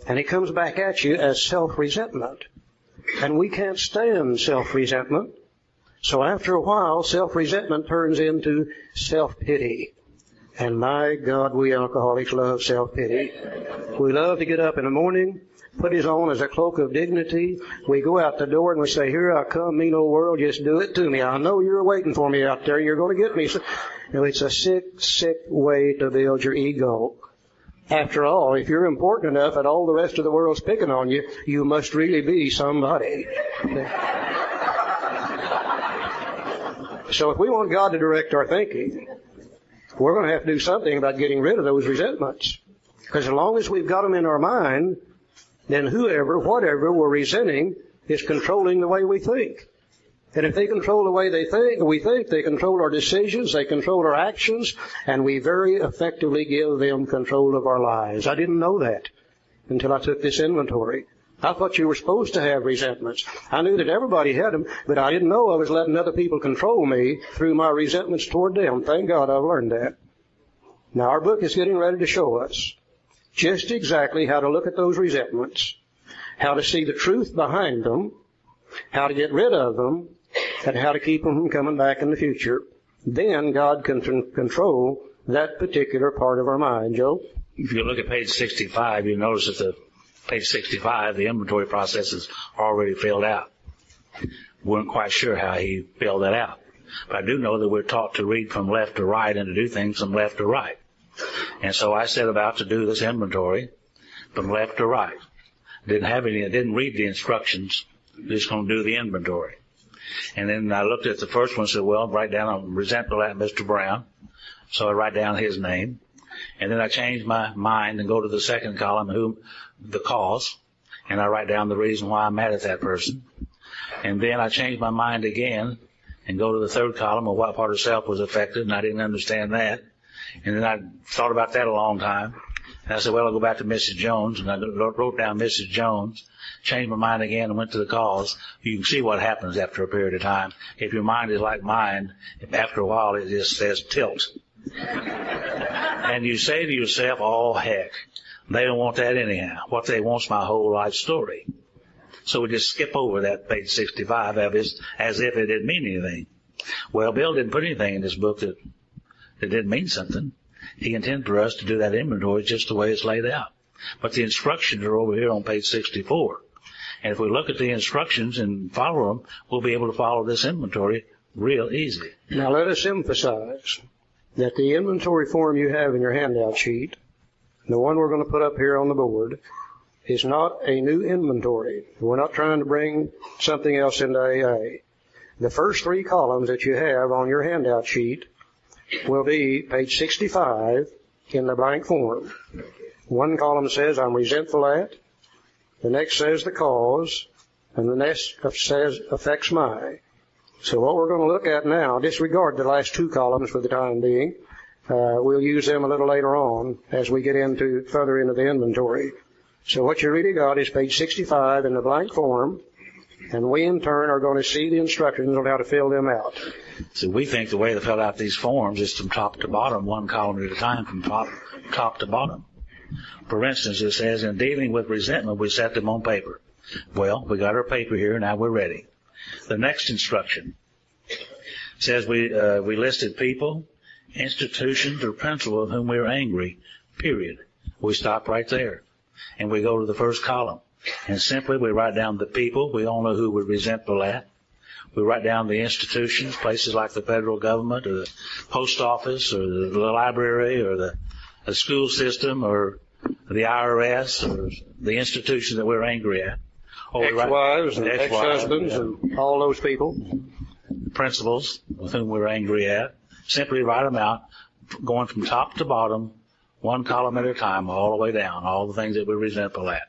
And it comes back at you as self-resentment. And we can't stand self-resentment. So after a while, self-resentment turns into self-pity. And my God, we alcoholics love self-pity. We love to get up in the morning, put it on as a cloak of dignity. We go out the door and we say, here I come, mean old world, just do it to me. I know you're waiting for me out there. You're going to get me. So, it's a sick, sick way to build your ego. After all, if you're important enough and all the rest of the world's picking on you, you must really be somebody. So if we want God to direct our thinking, we're going to have to do something about getting rid of those resentments. Because as long as we've got them in our mind, then whoever, whatever we're resenting is controlling the way we think. And if they control the way we think, they control our decisions, they control our actions, and we very effectively give them control of our lives. I didn't know that until I took this inventory. I thought you were supposed to have resentments. I knew that everybody had them, but I didn't know I was letting other people control me through my resentments toward them. Thank God I've learned that. Now our book is getting ready to show us just exactly how to look at those resentments, how to see the truth behind them, how to get rid of them, and how to keep them from coming back in the future. Then God can control that particular part of our mind. Joe? If you look at page 65, you notice that page 65, the inventory process is already filled out. Weren't quite sure how he filled that out. But I do know that we're taught to read from left to right and to do things from left to right. And so I set about to do this inventory from left to right. I didn't read the instructions. Just going to do the inventory. And then I looked at the first one and said, well, write down, I'm resentful at Mr. Brown. So I write down his name. And then I change my mind and go to the second column, the cause, and I write down the reason why I'm mad at that person. And then I change my mind again and go to the third column of what part of self was affected, and I didn't understand that. And then I thought about that a long time. And I said, well, I'll go back to Mrs. Jones. And I wrote down Mrs. Jones, changed my mind again and went to the cause. You can see what happens after a period of time. If your mind is like mine, after a while it just says tilt. And you say to yourself, oh, heck, they don't want that anyhow. What they want is my whole life story. So we just skip over that page 65 as if it didn't mean anything. Well, Bill didn't put anything in this book that didn't mean something. He intended for us to do that inventory just the way it's laid out. But the instructions are over here on page 64. And if we look at the instructions and follow them, we'll be able to follow this inventory real easy. Now let us emphasize that the inventory form you have in your handout sheet, the one we're going to put up here on the board, is not a new inventory. We're not trying to bring something else into AA. The first 3 columns that you have on your handout sheet will be page 65 in the blank form. One column says, I'm resentful at. The next says the cause. And the next says affects my. So what we're going to look at now, disregard the last 2 columns for the time being. We'll use them a little later on as we get further into the inventory. So what you really got is page 65 in the blank form, and we in turn are going to see the instructions on how to fill them out. So we think the way to fill out these forms is from top to bottom, 1 column at a time, from top to bottom. For instance, it says, in dealing with resentment, we set them on paper. Well, we got our paper here, now we're ready. The next instruction says we listed people, institutions, or principles of whom we are angry, period. We stop right there. And we go to the first column. And simply we write down the people. We all know who we're resentful at. We write down the institutions, places like the federal government or the post office or the library or the school system or the IRS or the institution that we're angry at. Ex-wives and ex-husbands and all those people. Principles with whom we're angry at. Simply write them out, going from top to bottom, 1 column at a time, all the way down, all the things that we're resentful at.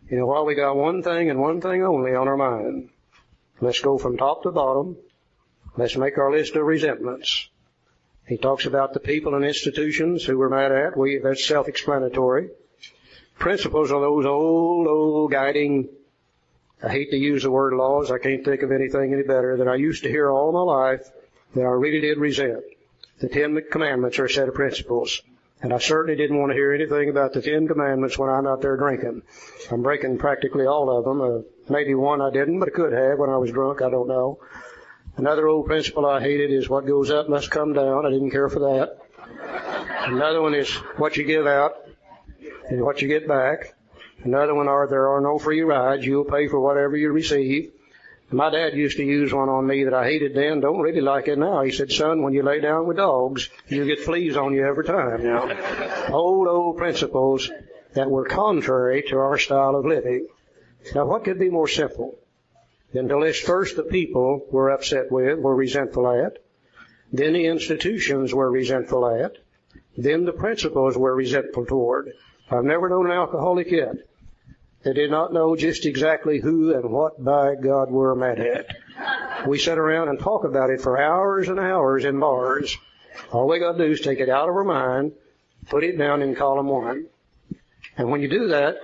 You know, while we got one thing and one thing only on our mind, let's go from top to bottom. Let's make our list of resentments. He talks about the people and institutions who we're mad at. That's self-explanatory. Principles are those old guiding, I hate to use the word laws, I can't think of anything any better, that I used to hear all my life that I really did resent. The 10 Commandments are a set of principles. And I certainly didn't want to hear anything about the 10 Commandments when I'm out there drinking. I'm breaking practically all of them. Maybe one I didn't, but I could have when I was drunk. I don't know. Another old principle I hated is what goes up must come down. I didn't care for that. Another one is what you give out and what you get back. Another one are there are no free rides. You'll pay for whatever you receive. My dad used to use one on me that I hated then, don't really like it now. He said, son, when you lay down with dogs, you get fleas on you every time. You know? Old principles that were contrary to our style of living. Now, what could be more simple than to list first the people we're upset with, we're resentful at, then the institutions we're resentful at, then the principles we're resentful toward. I've never known an alcoholic yet that did not know just exactly who and what, by God, we're mad at. We sit around and talk about it for hours and hours in bars. All we got to do is take it out of our mind, put it down in column 1. And when you do that,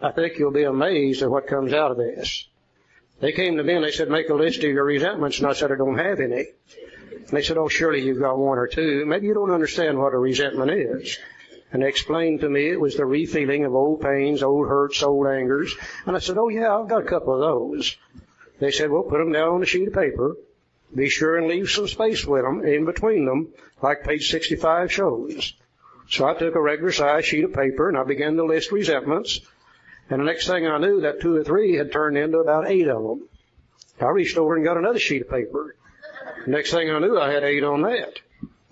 I think you'll be amazed at what comes out of this. They came to me and they said, make a list of your resentments, and I said, I don't have any. And they said, oh, surely you've got 1 or 2. Maybe you don't understand what a resentment is. And they explained to me it was the refeeling of old pains, old hurts, old angers. And I said, oh, yeah, I've got a couple of those. They said, well, put them down on a sheet of paper. Be sure and leave some space with them, in between them, like page 65 shows. So I took a regular size sheet of paper and I began to list resentments. And the next thing I knew, that 2 or 3 had turned into about 8 of them. I reached over and got another sheet of paper. The next thing I knew, I had 8 on that.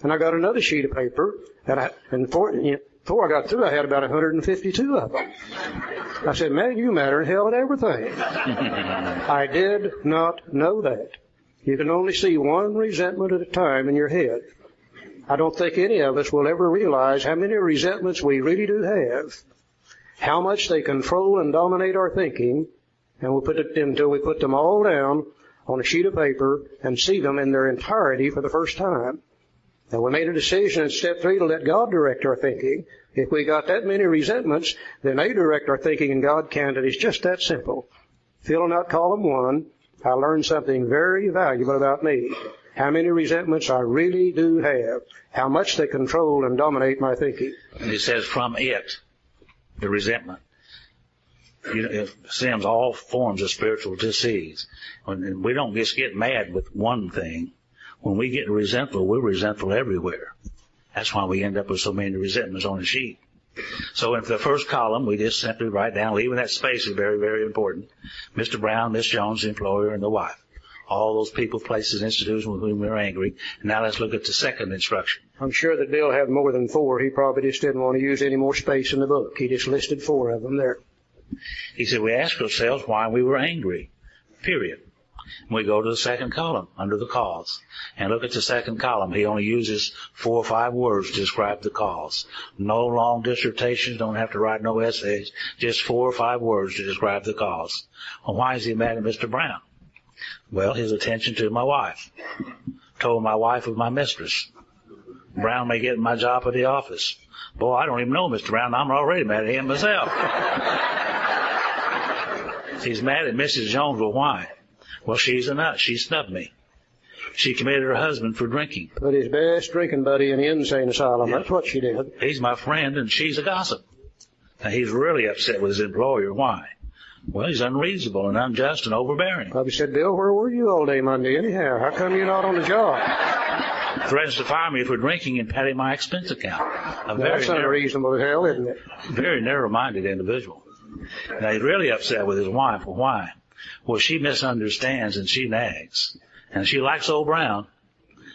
And I got another sheet of paper, and before I got through, I had about 152 of them. I said, man, you matter in hell at everything. I did not know that. You can only see one resentment at a time in your head. I don't think any of us will ever realize how many resentments we really do have, how much they control and dominate our thinking, and we'll put it until we put them all down on a sheet of paper and see them in their entirety for the first time. Now, we made a decision in step 3 to let God direct our thinking. If we got that many resentments, then they direct our thinking and God can't. It's just that simple. Filling out column 1, I learned something very valuable about me. How many resentments I really do have. How much they control and dominate my thinking. And it says from it, the resentment. It stems all forms of spiritual disease. When we don't just get mad with one thing. When we get resentful, we're resentful everywhere. That's why we end up with so many resentments on the sheet. So in the first column, we just simply write down, leaving that space is very, very important. Mr. Brown, Miss Jones, the employer, and the wife. All those people, places, institutions with whom we're angry. And now let's look at the second instruction. I'm sure that Bill had more than 4. He probably just didn't want to use any more space in the book. He just listed 4 of them there. He said, we ask ourselves why we were angry. Period. We go to the second column, under the cause. And look at the second column. He only uses 4 or 5 words to describe the cause. No long dissertations, don't have to write no essays. Just 4 or 5 words to describe the cause. Well, why is he mad at Mr. Brown? Well, his attention to my wife. Told my wife of my mistress. Brown may get my job at the office. Boy, I don't even know Mr. Brown. I'm already mad at him myself. He's mad at Mrs. Jones. Well, why? Well, she's a nut. She snubbed me. She committed her husband for drinking. Put his best drinking buddy in the insane asylum. Yeah. That's what she did. He's my friend, and she's a gossip. Now, he's really upset with his employer. Why? Well, he's unreasonable and unjust and overbearing. Probably said, Bill, where were you all day Monday anyhow? How come you're not on the job? Threatens to fire me for drinking and padding my expense account. That's unreasonable as hell, isn't it? Very narrow-minded individual. Now, he's really upset with his wife. Well, why? Well, she misunderstands and she nags. And she likes old Brown.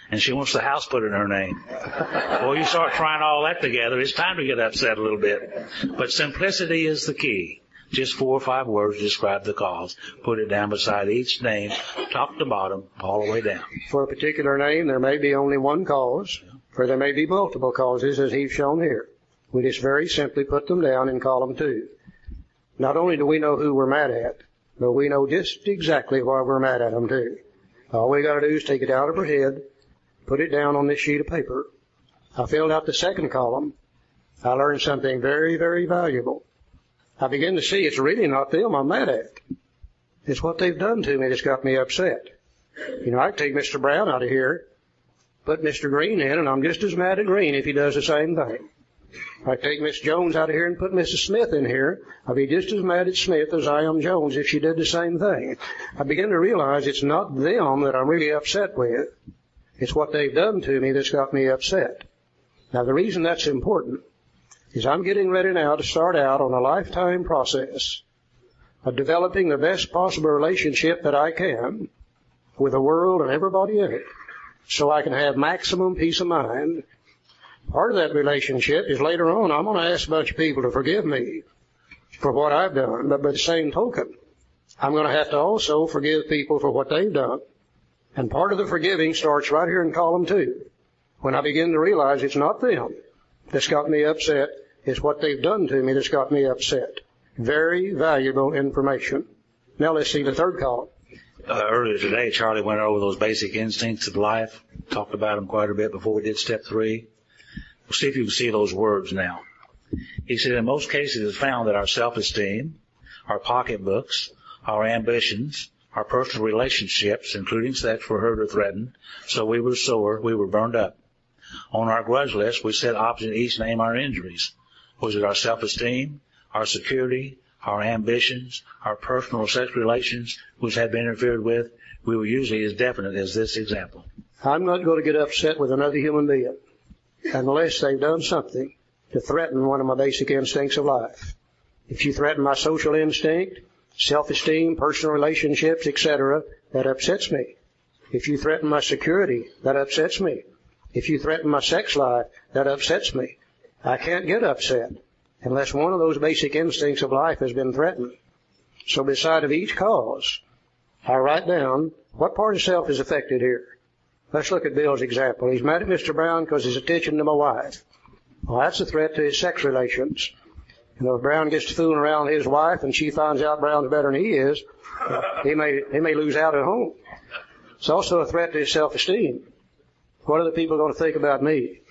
And she wants the house put in her name. Well, you start trying all that together, it's time to get upset a little bit. But simplicity is the key. Just 4 or 5 words to describe the cause. Put it down beside each name, top to bottom, all the way down. For a particular name, there may be only one cause, or there may be multiple causes, as he's shown here. We just very simply put them down in column 2. Not only do we know who we're mad at, but we know just exactly why we're mad at them, too. All we got to do is take it out of our head, put it down on this sheet of paper. I filled out the second column. I learned something very, very valuable. I begin to see it's really not them I'm mad at. It's what they've done to me that's got me upset. You know, I can take Mr. Brown out of here, put Mr. Green in, and I'm just as mad at Green if he does the same thing. I take Miss Jones out of here and put Mrs. Smith in here. I'll be just as mad at Smith as I am Jones if she did the same thing. I begin to realize it's not them that I'm really upset with. It's what they've done to me that's got me upset. Now, the reason that's important is I'm getting ready now to start out on a lifetime process of developing the best possible relationship that I can with the world and everybody in it so I can have maximum peace of mind. Part of that relationship is later on I'm going to ask a bunch of people to forgive me for what I've done, but by the same token, I'm going to have to also forgive people for what they've done. And part of the forgiving starts right here in column 2, when I begin to realize it's not them that's got me upset, it's what they've done to me that's got me upset. Very valuable information. Now let's see the third column. Earlier today, Charlie went over those basic instincts of life, talked about them quite a bit before we did step 3. We'll see if you can see those words now. He said, in most cases it's found that our self-esteem, our pocketbooks, our ambitions, our personal relationships, including sex, were hurt or threatened, so we were sore, we were burned up. On our grudge list, we set opposite each name our injuries. Was it our self-esteem, our security, our ambitions, our personal or sex relations which had been interfered with? We were usually as definite as this example. I'm not going to get upset with another human being unless they've done something to threaten one of my basic instincts of life. If you threaten my social instinct, self-esteem, personal relationships, etc., that upsets me. If you threaten my security, that upsets me. If you threaten my sex life, that upsets me. I can't get upset unless one of those basic instincts of life has been threatened. So beside of each cause, I write down what part of self is affected here. Let's look at Bill's example. He's mad at Mr. Brown because his attention to my wife. Well, that's a threat to his sex relations. You know, if Brown gets to fooling around his wife and she finds out Brown's better than he is, he may lose out at home. It's also a threat to his self-esteem. What are the people going to think about me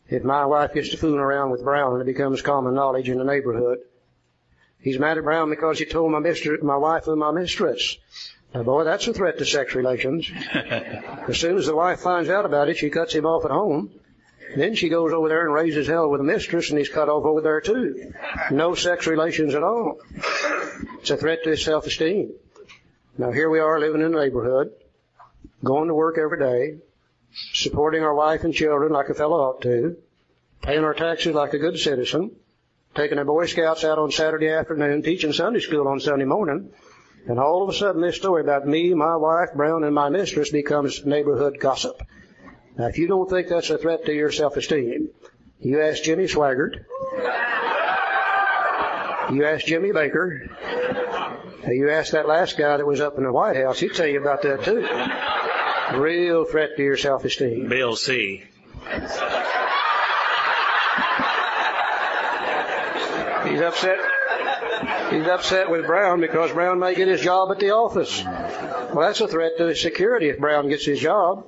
if my wife gets to fooling around with Brown and it becomes common knowledge in the neighborhood? He's mad at Brown because he told my wife and my mistress. Now, boy, that's a threat to sex relations. As soon as the wife finds out about it, she cuts him off at home. Then she goes over there and raises hell with the mistress, and he's cut off over there too. No sex relations at all. It's a threat to his self-esteem. Now, here we are living in the neighborhood, going to work every day, supporting our wife and children like a fellow ought to, paying our taxes like a good citizen, taking the Boy Scouts out on Saturday afternoon, teaching Sunday school on Sunday morning, and all of a sudden this story about me, my wife, Brown, and my mistress becomes neighborhood gossip. Now, if you don't think that's a threat to your self-esteem, you ask Jimmy Swaggart, you ask Jimmy Baker, you ask that last guy that was up in the White House, he'd tell you about that too. Real threat to your self-esteem. Bill C. He's upset with Brown because Brown may get his job at the office. Well, that's a threat to his security if Brown gets his job.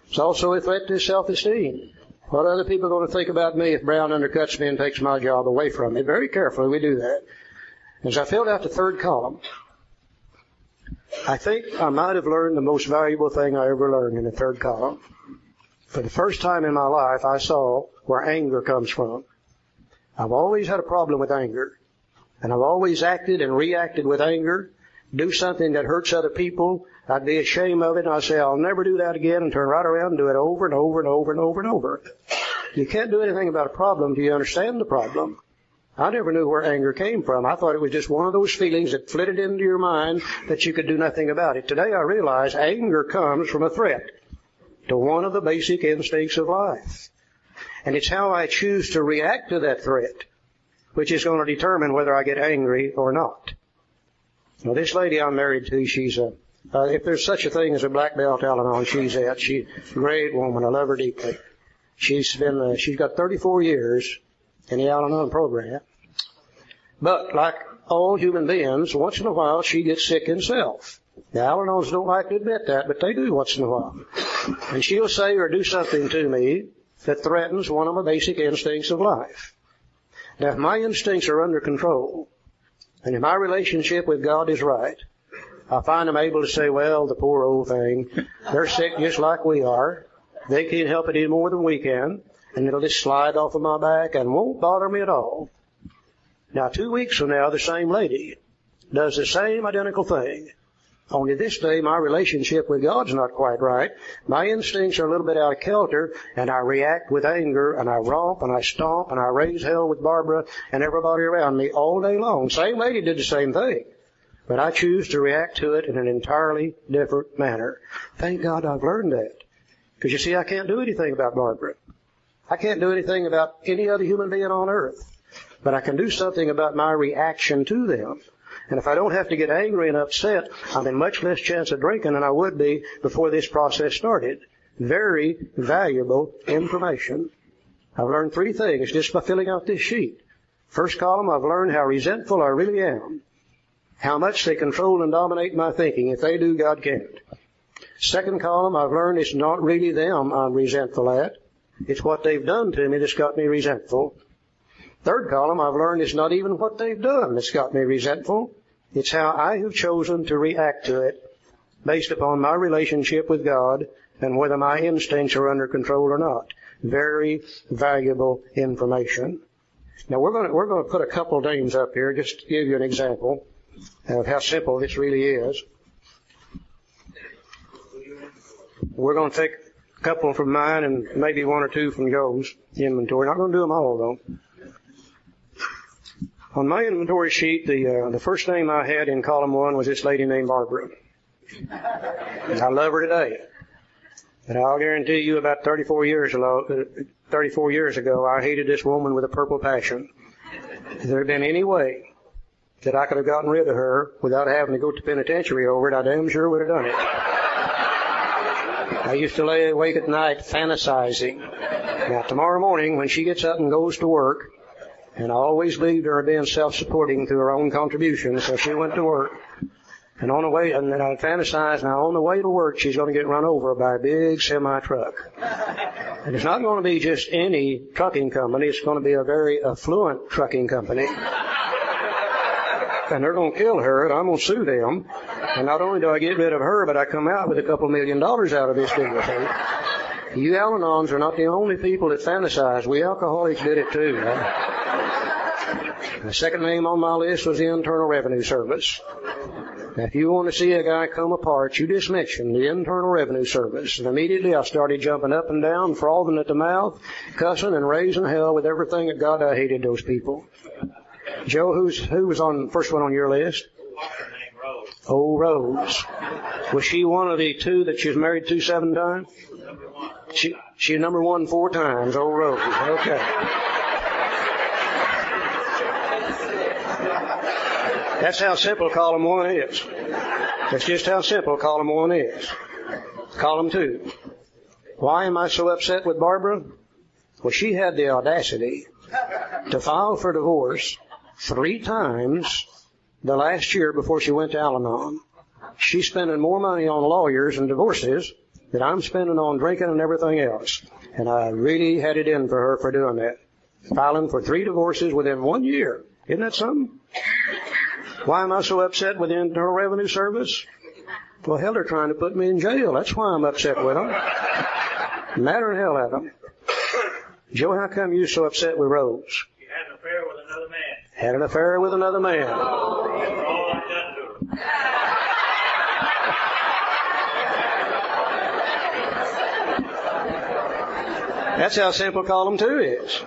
It's also a threat to his self-esteem. What are other people going to think about me if Brown undercuts me and takes my job away from me? Very carefully we do that. As I filled out the third column, I think I might have learned the most valuable thing I ever learned in the third column. For the first time in my life, I saw where anger comes from. I've always had a problem with anger. And I've always acted and reacted with anger. Do something that hurts other people, I'd be ashamed of it, and I'd say, I'll never do that again, and turn right around and do it over and over and over and over and over. You can't do anything about a problem till you understand the problem. I never knew where anger came from. I thought it was just one of those feelings that flitted into your mind that you could do nothing about it. Today I realize anger comes from a threat to one of the basic instincts of life. And it's how I choose to react to that threat which is going to determine whether I get angry or not. Now, this lady I'm married to, she's if there's such a thing as a black belt Al-Anon, she's a great woman. I love her deeply. She's got 34 years in the Al-Anon program. But like all human beings, once in a while she gets sick in self. The Al-Anons don't like to admit that, but they do once in a while. And she'll say or do something to me that threatens one of my basic instincts of life. Now, if my instincts are under control, and if my relationship with God is right, I find I'm able to say, well, the poor old thing, they're sick just like we are. They can't help it any more than we can, and it'll just slide off of my back and won't bother me at all. Now, 2 weeks from now, the same lady does the same identical thing. Only this day, my relationship with God's not quite right. My instincts are a little bit out of kilter, and I react with anger, and I romp, and I stomp, and I raise hell with Barbara and everybody around me all day long. Same lady did the same thing. But I choose to react to it in an entirely different manner. Thank God I've learned that. Because you see, I can't do anything about Barbara. I can't do anything about any other human being on earth. But I can do something about my reaction to them. And if I don't have to get angry and upset, I'm in much less chance of drinking than I would be before this process started. Very valuable information. I've learned 3 things just by filling out this sheet. First column, I've learned how resentful I really am. How much they control and dominate my thinking. If they do, God can't. Second column, I've learned it's not really them I'm resentful at. It's what they've done to me that's got me resentful. Third column, I've learned it's not even what they've done that's got me resentful. It's how I have chosen to react to it based upon my relationship with God and whether my instincts are under control or not. Very valuable information. Now we're going to put a couple names up here just to give you an example of how simple this really is. We're going to take a couple from mine and maybe 1 or 2 from Joe's inventory. Not going to do them all though. On my inventory sheet, the first name I had in column 1 was this lady named Barbara. I love her today. But I'll guarantee you about 34 years ago, I hated this woman with a purple passion. If there had been any way that I could have gotten rid of her without having to go to penitentiary over it, I damn sure would have done it. I used to lay awake at night fantasizing. Now, tomorrow morning, when she gets up and goes to work, and I always believed her being self-supporting through her own contributions, so she went to work. And on the way, and then I fantasize, now on the way to work, she's going to get run over by a big semi-truck. And it's not going to be just any trucking company. It's going to be a very affluent trucking company. And they're going to kill her, and I'm going to sue them. And not only do I get rid of her, but I come out with $2 million out of this deal thing. You Al-Anons are not the only people that fantasize. We alcoholics did it too. The second name on my list was the Internal Revenue Service. Now, if you want to see a guy come apart, you just mention the Internal Revenue Service. And immediately I started jumping up and down, frothing at the mouth, cussing and raising hell with everything that God, I hated those people. Joe, who was on first one on your list? Old Rose. Was she one of the two that she was married to 7 times? She number 1 4 times, Old Rose. Okay. That's how simple column 1 is. That's just how simple column 1 is. Column 2. Why am I so upset with Barbara? Well, she had the audacity to file for divorce 3 times the last year before she went to Al-Anon. She's spending more money on lawyers and divorces than I'm spending on drinking and everything else. And I really had it in for her for doing that. Filing for 3 divorces within 1 year. Isn't that something? Why am I so upset with the Internal Revenue Service? Well, hell, they're trying to put me in jail. That's why I'm upset with them. Matter in hell at them. Joe, how come you so upset with Rose? You had an affair with another man. Had an affair with another man. All I done to her. That's how simple column 2 is.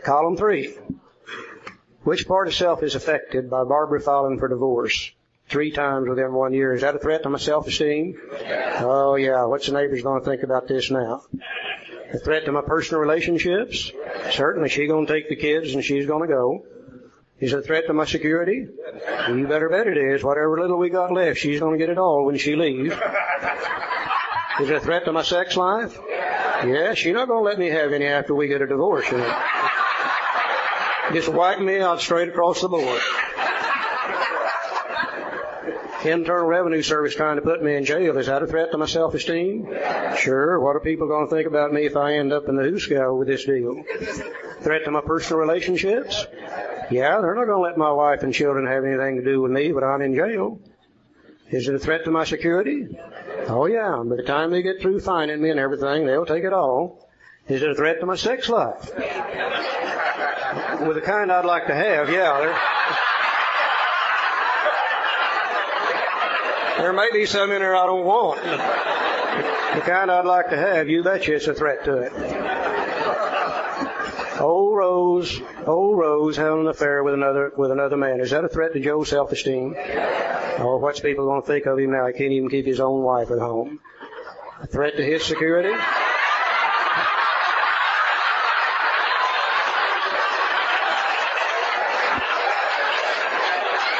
Column 3. Which part of self is affected by Barbara filing for divorce 3 times within 1 year? Is that a threat to my self-esteem? Oh, yeah. What's the neighbors going to think about this now? A threat to my personal relationships? Certainly, she's going to take the kids and she's going to go. Is it a threat to my security? Well, you better bet it is. Whatever little we got left, she's going to get it all when she leaves. Is it a threat to my sex life? Yeah, she's not going to let me have any after we get a divorce. Just wipe me out straight across the board. Internal Revenue Service trying to put me in jail. Is that a threat to my self-esteem? Sure. What are people going to think about me if I end up in the hoosgow with this deal? Threat to my personal relationships? Yeah, they're not going to let my wife and children have anything to do with me, but I'm in jail. Is it a threat to my security? Oh, yeah. By the time they get through finding me and everything, they'll take it all. Is it a threat to my sex life? With the kind I'd like to have, yeah. There may be some in there I don't want. The kind I'd like to have, you betcha it's a threat to it. Old Rose having an affair with another man. Is that a threat to Joe's self-esteem? Oh, what's people going to think of him now? He can't even keep his own wife at home. A threat to his security?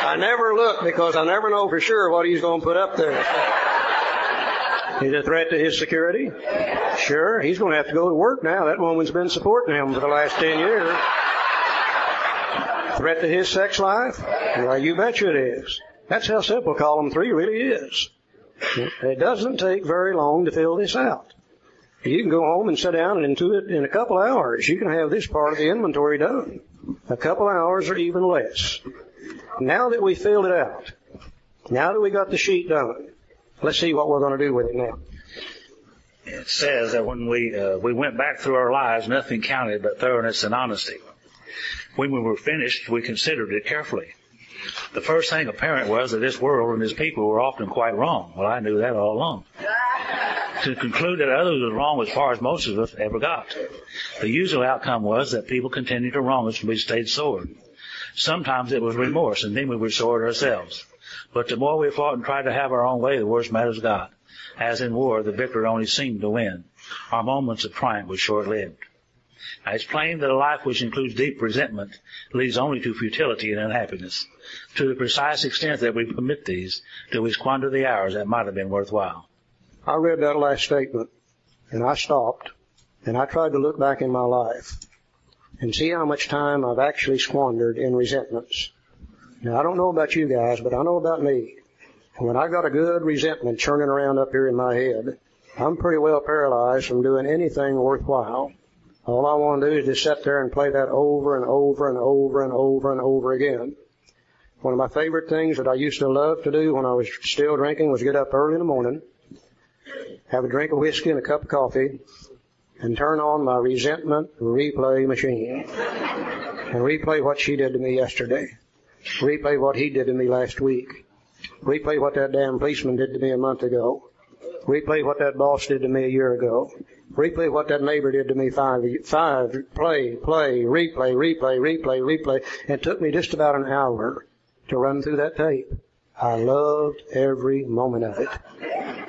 I never look because I never know for sure what he's going to put up there. Is it a threat to his security? Sure, he's going to have to go to work now. That woman's been supporting him for the last 10 years. Threat to his sex life? Well, you betcha it is. That's how simple column 3 really is. It doesn't take very long to fill this out. You can go home and sit down and in a couple hours, you can have this part of the inventory done. A couple hours or even less. Now that we filled it out, now that we got the sheet done, let's see what we're going to do with it now. It says that when we went back through our lives, nothing counted but thoroughness and honesty. When we were finished, we considered it carefully. The first thing apparent was that this world and its people were often quite wrong. Well, I knew that all along. To conclude that others were wrong as far as most of us ever got. The usual outcome was that people continued to wrong us and we stayed sore. Sometimes it was remorse, and then we were sore at ourselves. But the more we fought and tried to have our own way, the worse matters got. As in war, the victor only seemed to win. Our moments of triumph were short-lived. Now, it's plain that a life which includes deep resentment leads only to futility and unhappiness. To the precise extent that we permit these, do we squander the hours that might have been worthwhile. I read that last statement, and I stopped, and I tried to look back in my life and see how much time I've actually squandered in resentments. Now, I don't know about you guys, but I know about me. When I got a good resentment churning around up here in my head, I'm pretty well paralyzed from doing anything worthwhile. All I want to do is just sit there and play that over and over and over and over and over again. One of my favorite things that I used to love to do when I was still drinking was get up early in the morning, have a drink of whiskey and a cup of coffee, and turn on my resentment replay machine and replay what she did to me yesterday, replay what he did to me last week, replay what that damn policeman did to me a month ago, replay what that boss did to me a year ago, replay what that neighbor did to me play, replay. It took me just about an hour to run through that tape. I loved every moment of it.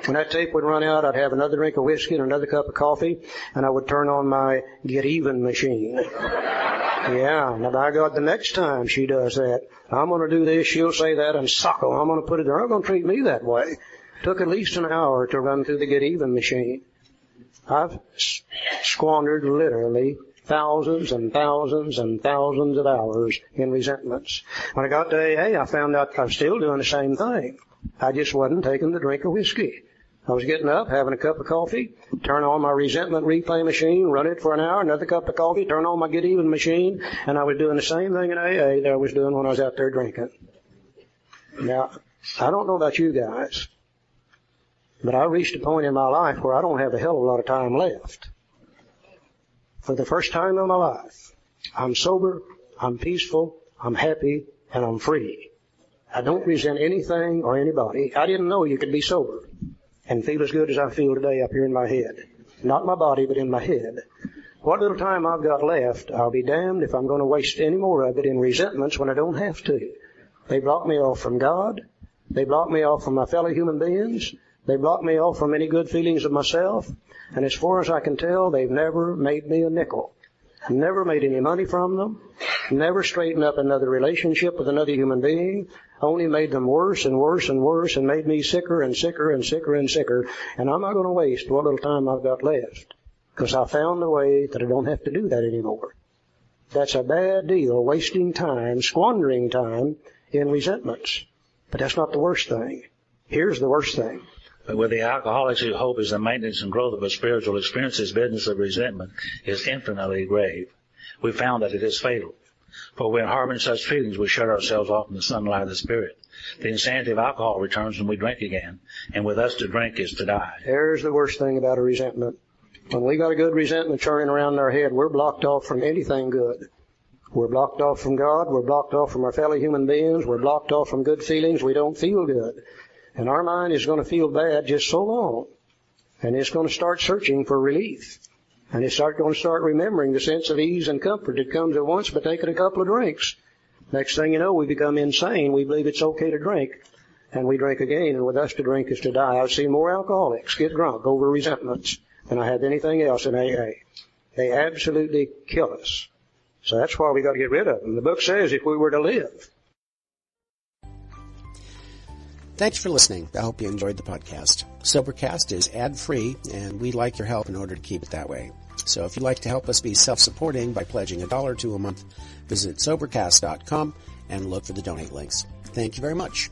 When that tape would run out, I'd have another drink of whiskey and another cup of coffee, and I would turn on my get even machine. Yeah, now by God, the next time she does that, I'm going to do this, she'll say that, and suckle. I'm going to put it there. They're not going to treat me that way. Took at least an hour to run through the get even machine. I've squandered literally thousands and thousands and thousands of hours in resentments. When I got to AA, I found out I was still doing the same thing. I just wasn't taking the drink of whiskey. I was getting up, having a cup of coffee, turn on my resentment replay machine, run it for an hour, another cup of coffee, turn on my get even machine, and I was doing the same thing in AA that I was doing when I was out there drinking. Now, I don't know about you guys, but I reached a point in my life where I don't have a hell of a lot of time left. For the first time in my life, I'm sober, I'm peaceful, I'm happy, and I'm free. I don't resent anything or anybody. I didn't know you could be sober and feel as good as I feel today up here in my head. Not my body, but in my head. What little time I've got left, I'll be damned if I'm going to waste any more of it in resentments when I don't have to. They block me off from God. They block me off from my fellow human beings. They block me off from any good feelings of myself. And as far as I can tell, they've never made me a nickel. Never made any money from them. Never straightened up another relationship with another human being. Only made them worse and worse and worse and made me sicker and sicker and sicker and sicker. And I'm not going to waste what little time I've got left, because I found a way that I don't have to do that anymore. That's a bad deal, wasting time, squandering time in resentments. But that's not the worst thing. Here's the worst thing. But with the alcoholics whose hope is the maintenance and growth of a spiritual experience, his business of resentment is infinitely grave. We found that it is fatal. For when harboring such feelings, we shut ourselves off from the sunlight of the Spirit. The insanity of alcohol returns when we drink again, and with us to drink is to die. There's the worst thing about a resentment. When we got a good resentment churning around in our head, we're blocked off from anything good. We're blocked off from God. We're blocked off from our fellow human beings. We're blocked off from good feelings. We don't feel good. And our mind is going to feel bad just so long. And it's going to start searching for relief. And it's going to start remembering the sense of ease and comfort that comes at once by taking a couple of drinks. Next thing you know, we become insane. We believe it's okay to drink. And we drink again. And with us to drink is to die. I've seen more alcoholics get drunk over resentments than I have anything else in AA. They absolutely kill us. So that's why we got to get rid of them. The book says if we were to live. Thanks for listening. I hope you enjoyed the podcast. Sobercast is ad-free, and we'd like your help in order to keep it that way. So if you'd like to help us be self-supporting by pledging $1 or $2 a month, visit Sobercast.com and look for the donate links. Thank you very much.